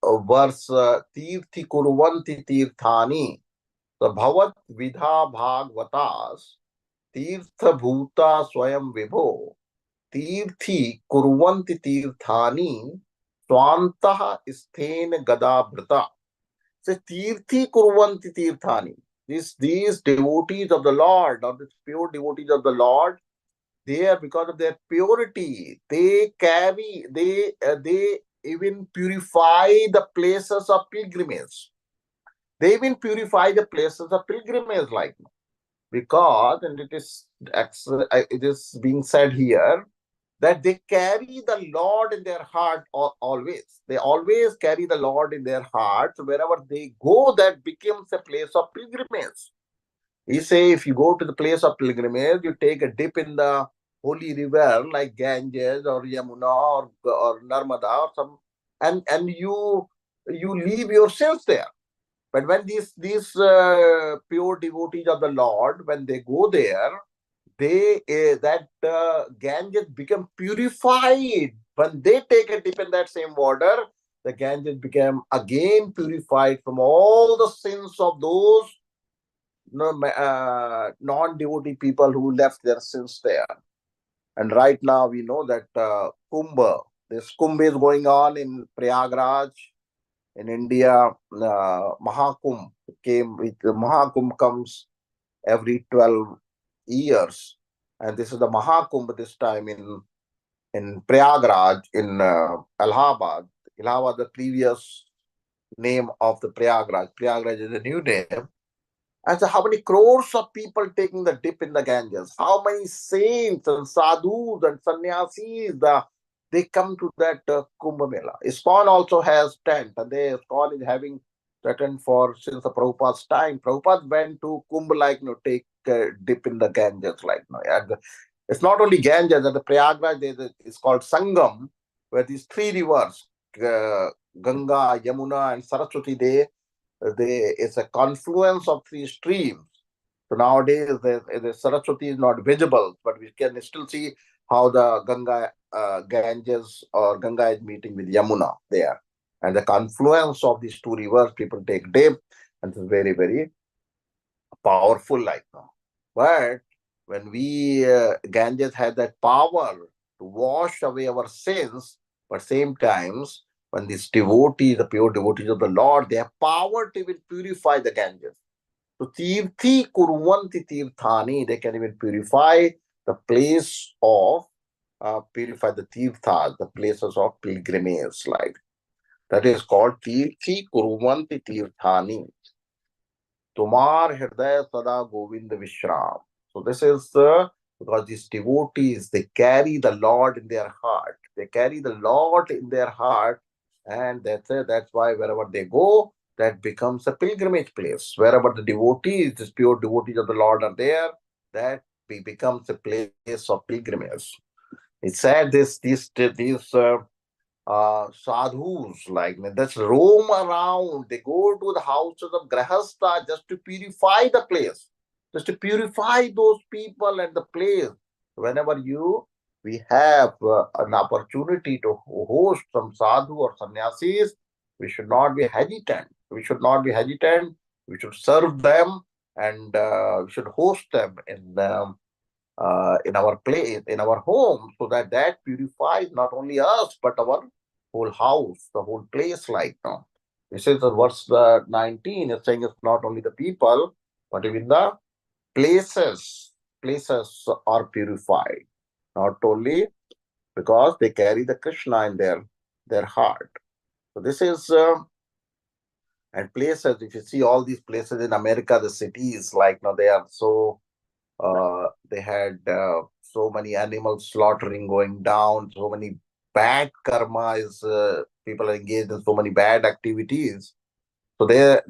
verse Tirthi Kurvanti Tirthani. So Bhavat Vidha Bhagavatas Tirtha Bhuta Swayam Vibho Tirthi Kurvanti Tirthani Swantah Sthen Gadabhrata. So Tirthi Kurvanti Tirthani. These devotees of the Lord, or these pure devotees of the Lord, they are because of their purity. They even purify the places of pilgrimage. They even purify the places of pilgrimage like because, and it is being said here that they carry the Lord in their heart always. They always carry the Lord in their hearts. Wherever they go, that becomes a place of pilgrimage. He say, if you go to the place of pilgrimage, you take a dip in the holy river like Ganges or Yamuna or Narmada or some, and you leave your sins there. But when these pure devotees of the Lord, when they go there, they that Ganges become purified. When they take a dip in that same water, the Ganges become again purified from all the sins of those non-devotee people who left their sins there. And right now we know that this Kumbh is going on in Prayagraj in India. Mahakumbh comes every 12 years, and this is the Mahakumbh this time in Prayagraj in Allahabad. Allahabad, the previous name of the Prayagraj. Prayagraj is a new name. And so, how many crores of people taking the dip in the Ganges? How many saints and sadhus and sannyasis they come to that Kumbh Mela? ISKCON also has tent, and ISKCON is having tent for since the Prabhupada's time. Prabhupada went to Kumbh like take dip in the Ganges like and it's not only Ganges. At the Prayagraj, it's called Sangam, where these three rivers, Ganga, Yamuna, and Saraswati, it's a confluence of three streams. So nowadays, the Saraswati is not visible, but we can still see how the Ganges or Ganga is meeting with Yamuna there. And the confluence of these two rivers, people take dip, and it's very, very powerful like now. But when Ganges had that power to wash away our sins, but same times, when these devotees, the pure devotees of the Lord, they have power to even purify the Ganges. So tirthi kurvanti tirthani, they can even purify the place of purify the tirthas, the places of pilgrimage, like that is called tirthi kurvanti tirthani. Tumar Hriday Sada Govind Vishram. So this is because these devotees, they carry the Lord in their heart. They carry the Lord in their heart, and that's why wherever they go, that becomes a pilgrimage place. Wherever the devotees, these pure devotees of the Lord are there, that becomes a place of pilgrimage. It's said these sadhus like that roam around. They go to the houses of grahastha just to purify the place, just to purify those people and the place. Whenever we have an opportunity to host some sadhu or sannyasis, we should not be hesitant. We should not be hesitant. We should serve them, and we should host them in our place, in our home, so that purifies not only us but our whole house, the whole place. Like now, this is the verse 19. It's saying it's not only the people, but even the places. Places are purified, not only because they carry the Krishna in their heart. So this is and places. If you see all these places in America, the cities like now they are so they had so many animal slaughtering going down, so many bad karma is people are engaged in so many bad activities. So it's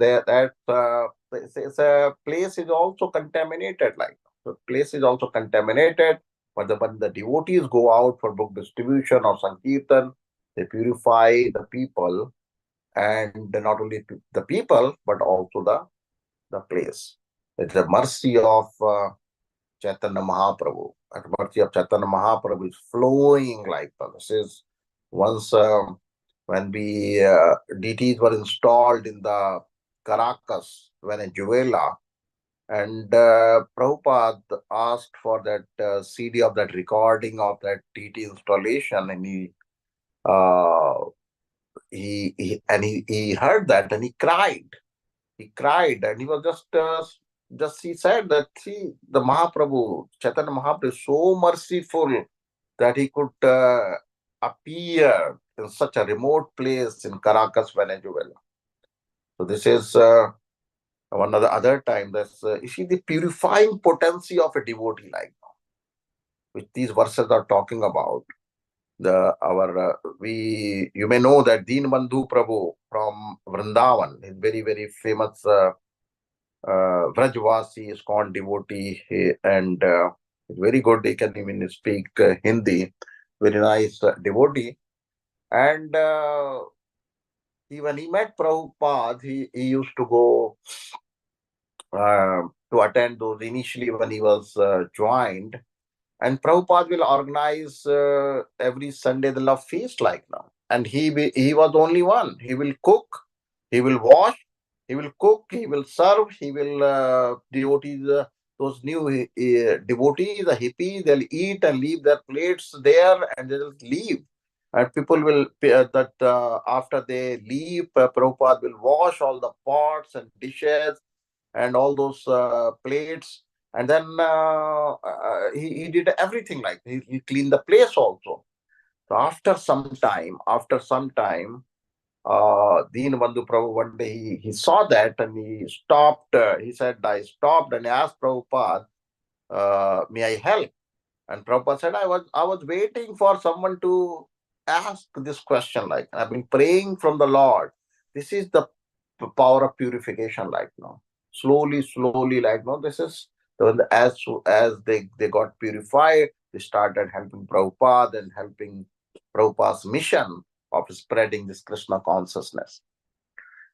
a place is also contaminated. Like the place is also contaminated. But when the devotees go out for book distribution or sankirtan, they purify the people, and not only the people but also the place. It's the mercy of Chaitanya Mahaprabhu. At mercy of Chaitanya Mahaprabhu is flowing like that. This is once when we deities were installed in the Caracas, Venezuela, and Prabhupada asked for that CD of that recording of that deity installation, and uh, he heard that and he cried. He cried, and he was just he said that, see, the Mahaprabhu, Chaitanya Mahaprabhu is so merciful that he could appear in such a remote place in Caracas, Venezuela. So this is one of the other time. That's you see the purifying potency of a devotee, like which these verses are talking about. We you may know that Deenbandhu Prabhu from Vrindavan is very, very famous Vrajvasi, ISKCON devotee, and very good. He can even speak Hindi. Very nice devotee. And when he met Prabhupada, he used to go to attend those initially when he was joined. And Prabhupada will organize every Sunday the love feast like now. And he was the only one. He will cook, he will wash, he will cook, he will serve, he will devotees, those new devotees, the hippies, they'll eat and leave their plates there and they'll leave. And people will, after they leave, Prabhupada will wash all the pots and dishes and all those plates, and then he did everything like he cleaned the place also. So after some time, Deenbandhu Prabhu one day he saw that and he stopped. He said, I stopped and asked Prabhupada, may I help? And Prabhupada said, I was waiting for someone to ask this question. Like, I've been praying from the Lord. This is the power of purification. Like now, slowly, like now, this is as they got purified, they started helping Prabhupada and helping Prabhupada's mission of spreading this Krishna consciousness.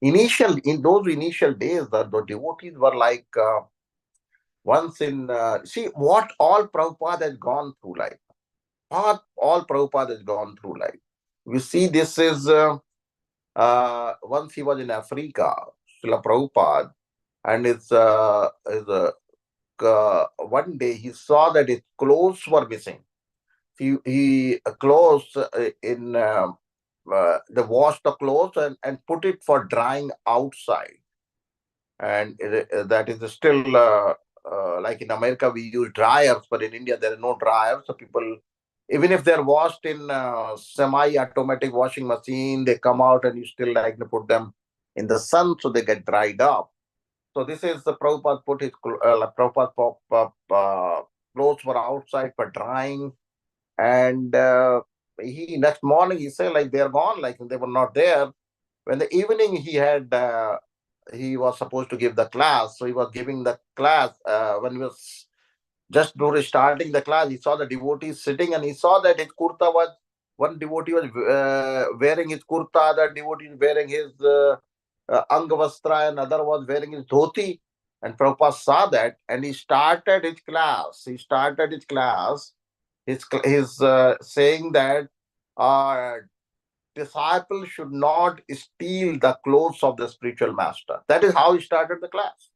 in those initial days, the devotees were like once in see what all Prabhupada has gone through life. What all Prabhupada has gone through life. We see this is once he was in Africa, Srila Prabhupada, and one day he saw that his clothes were missing. He clothes in they washed the clothes and put it for drying outside, and that is still like in America we use dryers, but in India there is no dryer, so people, even if they're washed in semi-automatic washing machine, they come out and you still like to put them in the sun so they get dried up. So this is the Prabhupada put his clothes were outside for drying, and he next morning he said like they're gone, like they were not there. When the evening he was supposed to give the class, so he was giving the class. When he was just during starting the class, he saw the devotees sitting, and he saw that his kurta was, one devotee was wearing his kurta, other devotee was wearing his angavastra, and other was wearing his dhoti. And Prabhupada saw that, and he started his class. His saying that uh, disciples should not steal the clothes of the spiritual master. That is how he started the class.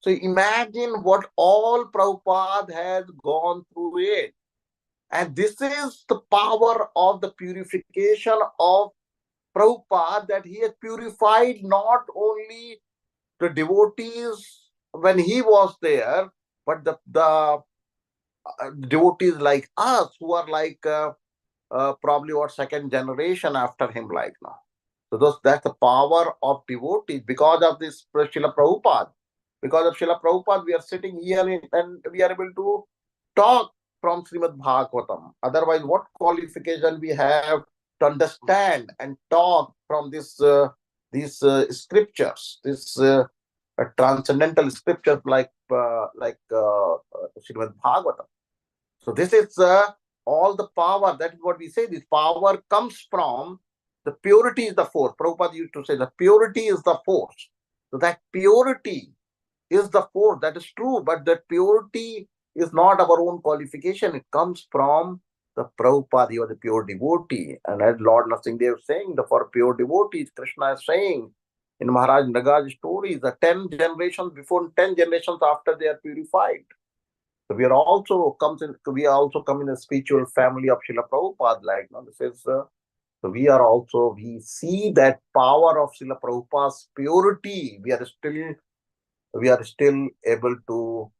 So imagine what all Prabhupada has gone through it. And this is the power of the purification of Prabhupada, that he has purified not only the devotees when he was there, but the devotees like us who are like probably what second generation after him like now. So that's the power of devotees because of this Srila Prabhupada. Because of Srila Prabhupada, we are sitting here and we are able to talk from Srimad Bhagvatam. Otherwise, what qualification we have to understand and talk from these scriptures, these transcendental scriptures like Srimad Bhagavatam. So this is all the power. That is what we say. This power comes from the purity is the force. Prabhupada used to say the purity is the force. So that purity is the force. That is true. But that purity is not our own qualification. It comes from the Prabhupada. You are the pure devotee. And as Lord Nrsimhadev is saying, for pure devotees, Krishna is saying in Maharaj Nagaj's stories, the 10 generations before, 10 generations after they are purified. So we also come in a spiritual family of Srila Prabhupada. Like this is so we see that power of Srila Prabhupada's purity. We are still able to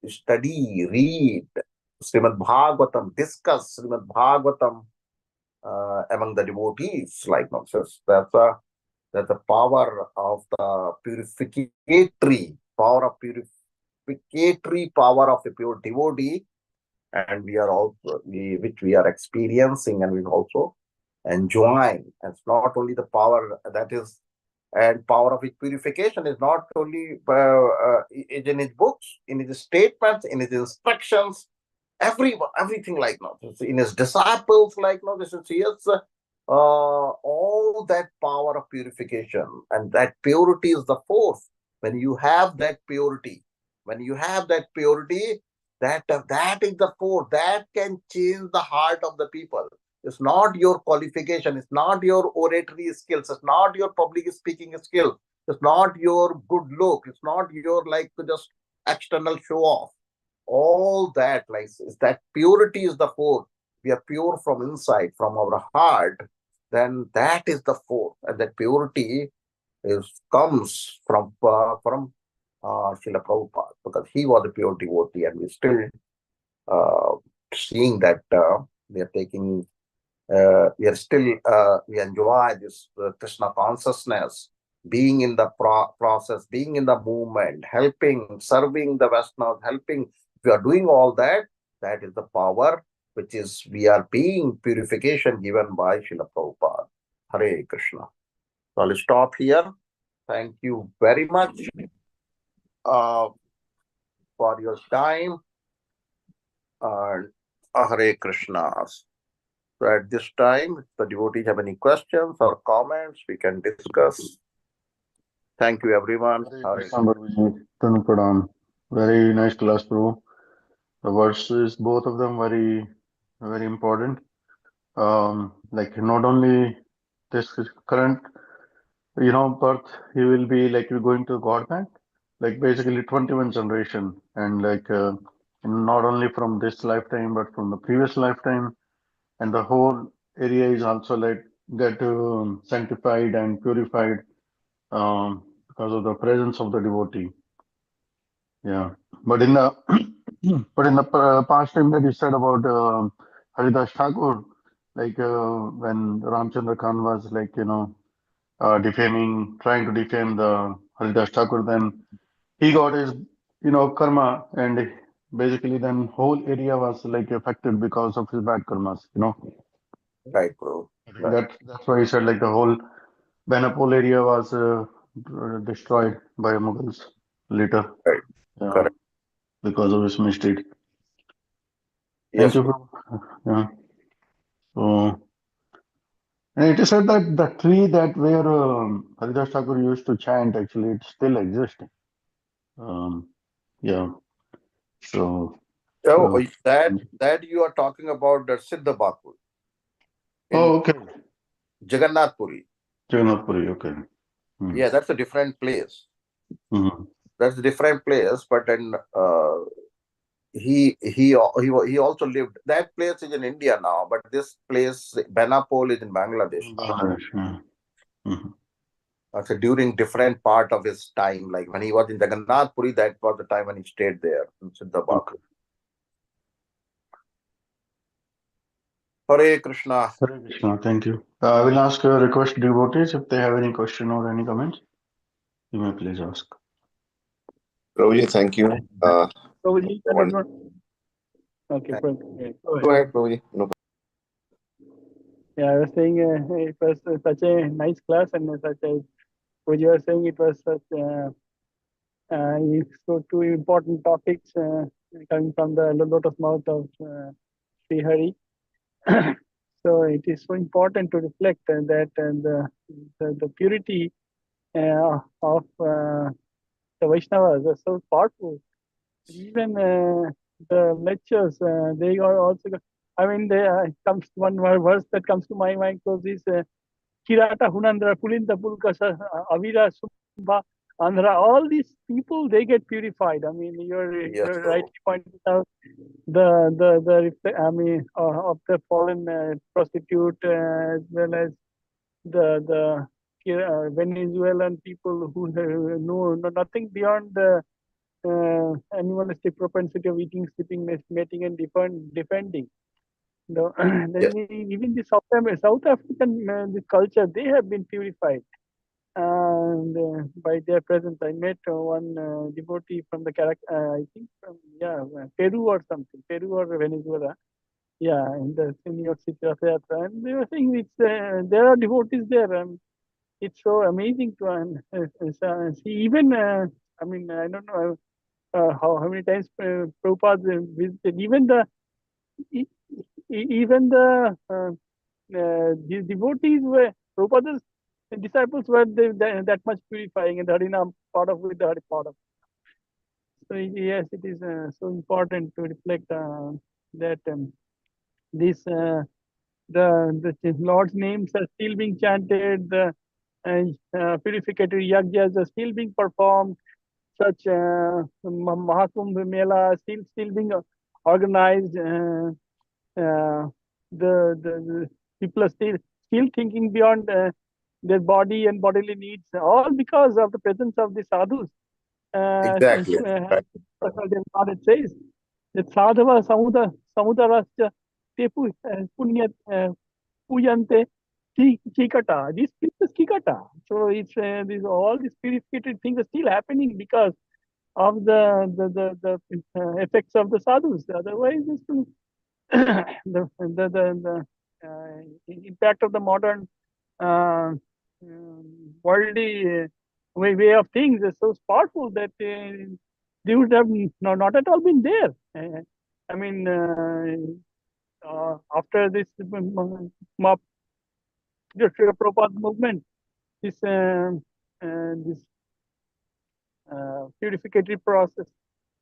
study, read Srimad Bhagavatam, discuss Srimad Bhagavatam among the devotees. Like that's the power of the purificatory power of a pure devotee, and which we are experiencing and we also enjoying. It's not only the power that is, and power of his purification is not only is in his books, in his statements, in his instructions, everything like now. In his disciples, like now, this is yes. All that power of purification, and that purity is the force. When you have that purity, that is the force that can change the heart of the people. It's not your qualification, it's not your oratory skills, it's not your public speaking skill, it's not your good look, it's not your like just external show off. All that, like, is that purity is the force. We are pure from inside, from our heart. Then that is the force, and that purity comes from Srila Prabhupada, because he was a pure devotee, and we still uh, seeing that we are taking. We enjoy this Krishna consciousness, being in the process, being in the movement, helping, serving the Vaishnavas, helping. We are doing all that. That is the power which is we are being purification given by Srila Prabhupada. Hare Krishna. So I'll stop here. Thank you very much for your time. Hare Krishna. So at this time, if the devotees have any questions or comments, we can discuss. Thank you, everyone. Hare Hare Krishna Prabhuji, Tanu Pradam. Very nice class, Prabhu. The verses, both of them very important. Like not only this current, birth, he will be like going to God bank, like basically 21 generation, and like not only from this lifetime, but from the previous lifetime, and the whole area is also like get sanctified and purified because of the presence of the devotee. Yeah, but in the past time that you said about Haridas Thakur, like when Ramchandra Khan was like trying to defame the Haridas Thakur, then he got his karma, and basically then whole area was like affected because of his bad karmas. Right, bro. I think Right. that's why he said like the whole Benapole area was destroyed by Mughals later. Right. Yeah, Correct. because of his mistake. Thank Yes, you. bro. Yeah. So, and it is said that the tree that where Haridas Thakur used to chant, actually, it still exists. Um, yeah. So, Oh, uh, that you are talking about the Siddha Baku in oh, okay. Jagannath Puri. Jagannath Puri, okay. Mm. Yeah, that's a different place. Mhm. That's a different place, but then he also lived. That place is in India now, but this place Benapole is in Bangladesh now. Bangladesh, yeah. Mhm. So during different part of his time, like when he was in Jagannath Puri, that was the time when he stayed there in Siddha Okay. Baku. Hare Krishna. Hare Krishna, thank you. I will ask request devotees if they have any question or any comments. You may please ask. Prabhuji, thank you. Prabhuji, I don't know. Okay, go ahead. Go ahead, Prabhuji. No. Yeah, I was saying it was such a nice class and such a, what you were saying, it was such so two important topics coming from the lotus mouth of Sri Hari. So it is so important to reflect that the purity of the Vaishnavas are so powerful. Even the lectures, they are also. I mean, there comes one verse that comes to my mind. So this Kirata Hunandra Pulinda Pulkasa Avira Subha Andhra, all these people they get purified. I mean, Yes, you're bro. rightly pointed out I mean of the fallen prostitute as well as the Venezuelan people who know nothing beyond the animalistic propensity of eating, sleeping, mating, and defending. Yes. Then even the South African the culture, they have been purified. And by their presence, I met one devotee from the I think from Peru or something, Peru or Venezuela. Yeah, in the New York City Rath Yatra, and they were saying there are devotees there. It's so amazing to see. Even I mean, I don't know how many times Prabhupada visited. E- even the devotees were Prabhupada's disciples were that much purifying, and the Harinam part of with the Hari part of. So yes, it is so important to reflect that this the Lord's names are still being chanted. The purificatory yajnas are still being performed. Such Mahakumbh Mela still being organized. The people are still thinking beyond their body and bodily needs, all because of the presence of the sadhus. Exactly. Right. It says that sadhava samudarasya te punya puyante chikata. This is kikata. So it's all these purificated things are still happening because of the effects of the sadhus. Otherwise, the impact of the modern uh, worldly way of things is so powerful that they would have not at all been there. I mean, after this Prabhupada movement, this purificatory process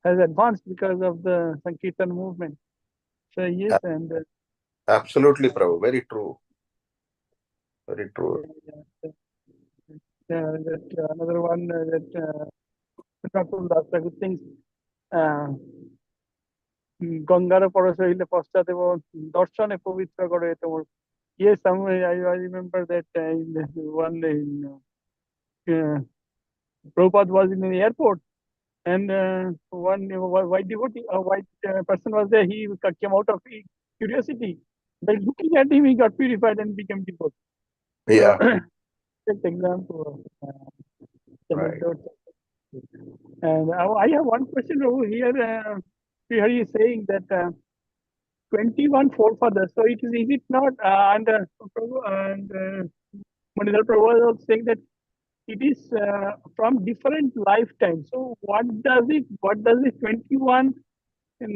has advanced because of the Sankirtan movement. So yes, and Absolutely, Prabhu. Very true. Very true. that another one that Prabhupada thinks গঙ্গার পরশ হইলে পশ্চাৎ এবং দর্শনে পবিত্র করে তোমার yes I remember that one Prabhupada was in the airport and one white devotee, a white person was there. He came out of curiosity. By looking at him, he got purified and became devotee. Yeah. Just example. Right. And I have one question over here. Here he is saying that 21 forefathers. So is it not? And Manidhar Prabhu was saying that it is from different lifetimes. So what does this 21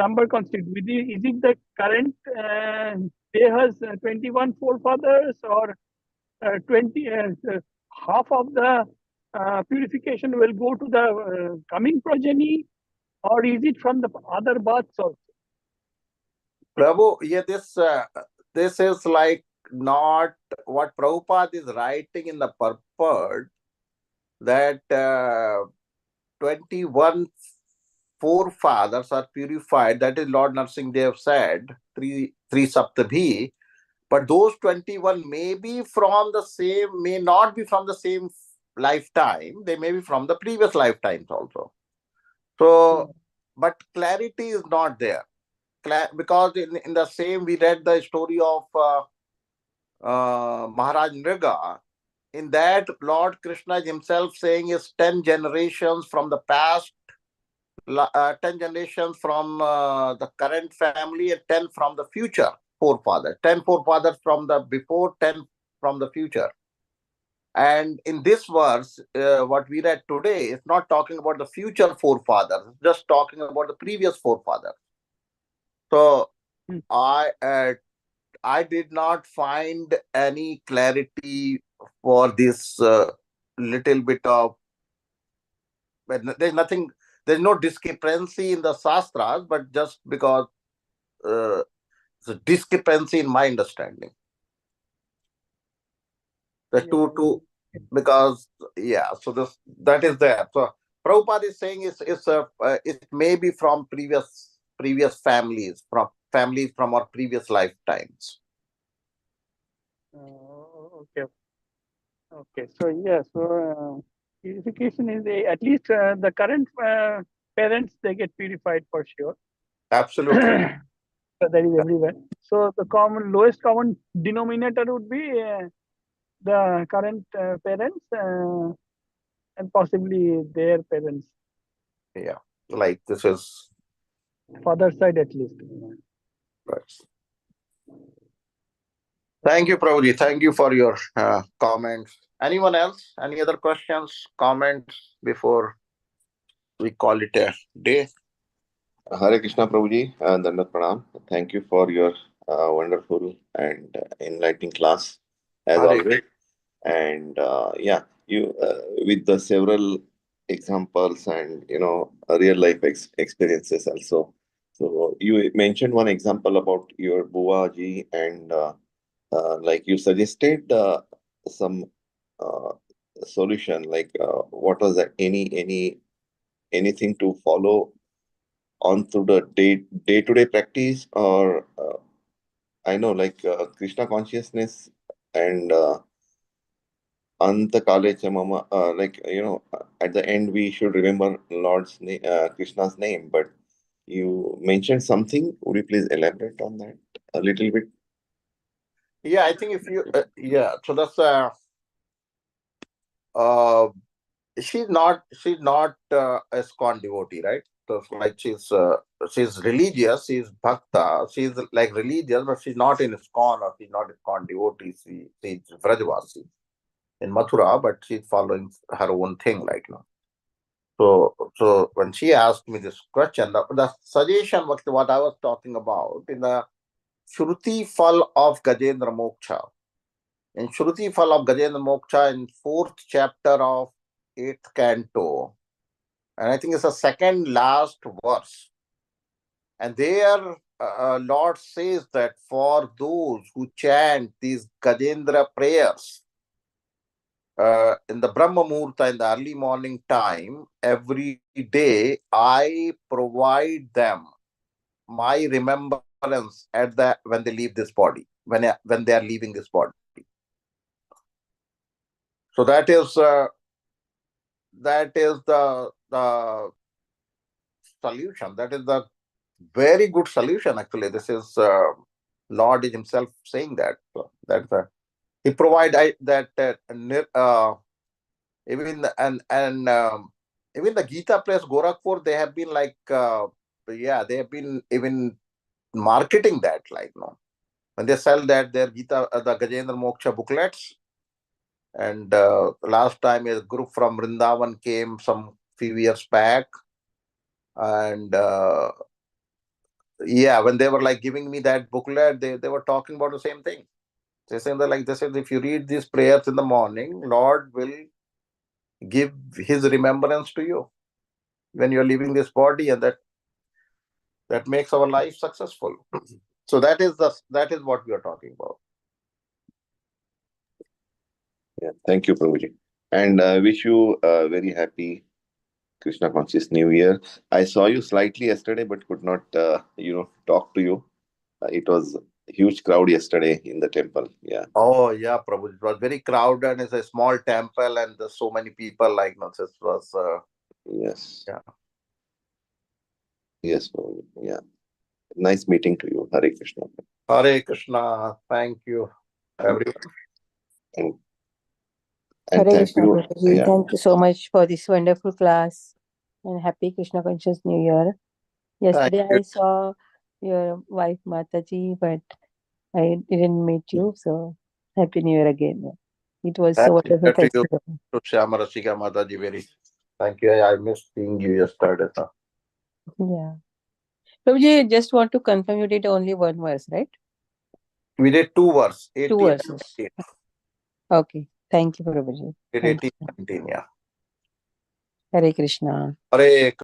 number constitute? Is it the current day has 21 forefathers, or 20 half of the purification will go to the coming progeny, or is it from the other births also? Prabhu, yeah, this is like not what Prabhupada is writing in the purport, that 21 forefathers are purified. That is Lord Narsinghdev said, three Saptabhi. But those 21 may be from the same, may not be from the same lifetime. They may be from the previous lifetimes also. So, but clarity is not there. Because in the same, we read the story of Maharaj Nriga. In that, Lord Krishna himself saying is 10 generations from the past, 10 generations from the current family, and 10 from the future forefathers. 10 forefathers from the before, 10 from the future. And in this verse, what we read today is not talking about the future forefathers, it's just talking about the previous forefathers. So I did not find any clarity for this little bit of, there's nothing, there's no discrepancy in the Shastras, but just because it's a discrepancy in my understanding. The two, because so that is there. So Prabhupada is saying it may be from previous families, from families from our previous lifetimes. Okay. So purification is at least the current parents, they get purified for sure. Absolutely. So that is everywhere. So the lowest common denominator would be the current parents and possibly their parents. Yeah, like this is father side at least. Right. Thank you, Prabhuji. Thank you for your comments. Anyone else? Any other questions, comments before we call it a day? Hare Krishna, Prabhuji, and Dandat Pranam. Thank you for your wonderful and enlightening class, as Hare. always. And you with the several examples and real life experiences also. So you mentioned one example about your Buaji, and like you suggested some solution. Like what was that? Anything to follow on through the day-to-day practice, or I know like Krishna consciousness and Anta Kale Chamama, like at the end we should remember Lord's name, Krishna's name. But you mentioned something. Would you please elaborate on that a little bit? Yeah, I think if you so that's she's not a ISKCON devotee, right? So like she's religious, she's bhakta, she's like religious, but she's not in ISKCON, or she's not ISKCON devotee. She's Vrajavasi in Mathura, but she's following her own thing, like So when she asked me this question, the suggestion what I was talking about in the Shruti Fal of Gajendra Moksha. In Shruti Fal of Gajendra Moksha, in 4th chapter of 8th canto, and I think it's the second last verse. And there, Lord says that for those who chant these Gajendra prayers in the Brahma Muhurta in the early morning time, every day, I provide them my remembrance when they leave this body, when they are leaving this body. So that is the solution. That is the very good solution. Actually, this is Lord is himself saying that. So that he provide that even even the Gita place Gorakhpur, they have been like they have been even marketing that, like, when they sell that their Gita, the Gajendra Moksha booklets. And last time a group from Vrindavan came some few years back, and when they were like giving me that booklet, they were talking about the same thing. They said that, like, they said, if you read these prayers in the morning, Lord will give his remembrance to you when you're leaving this body, and that makes our life successful. So that is what we are talking about. Yeah, thank you, Prabhuji. And I wish you a very happy Krishna conscious New Year. I saw you slightly yesterday, but could not, talk to you. It was a huge crowd yesterday in the temple. Yeah. Oh yeah, Prabhu. It was very crowded, and it's a small temple, and there's so many people. Like, it was. Yes. Yeah. Yes, Prabhuji. Yeah. Nice meeting to you. Hare Krishna. Hare Krishna. Thank you, everyone. And Hare thank Krishna, you. Prabhuji. Yeah. Thank you so much for this wonderful class and happy Krishna Conscious New Year. Yesterday you. I saw your wife Mataji, but I didn't meet you. So happy New Year again. It was so Happy wonderful to you, festival. to Shyama Rasika Mataji. Very. Thank you. I missed seeing you yesterday. Yeah. Prabhuji, just want to confirm you did only one verse, right? We did 2 verses, 2 18 and verses. 19. Okay. Thank you, Prabhuji. Did Thank 18 you. and 19, yeah. Hare Krishna. Hare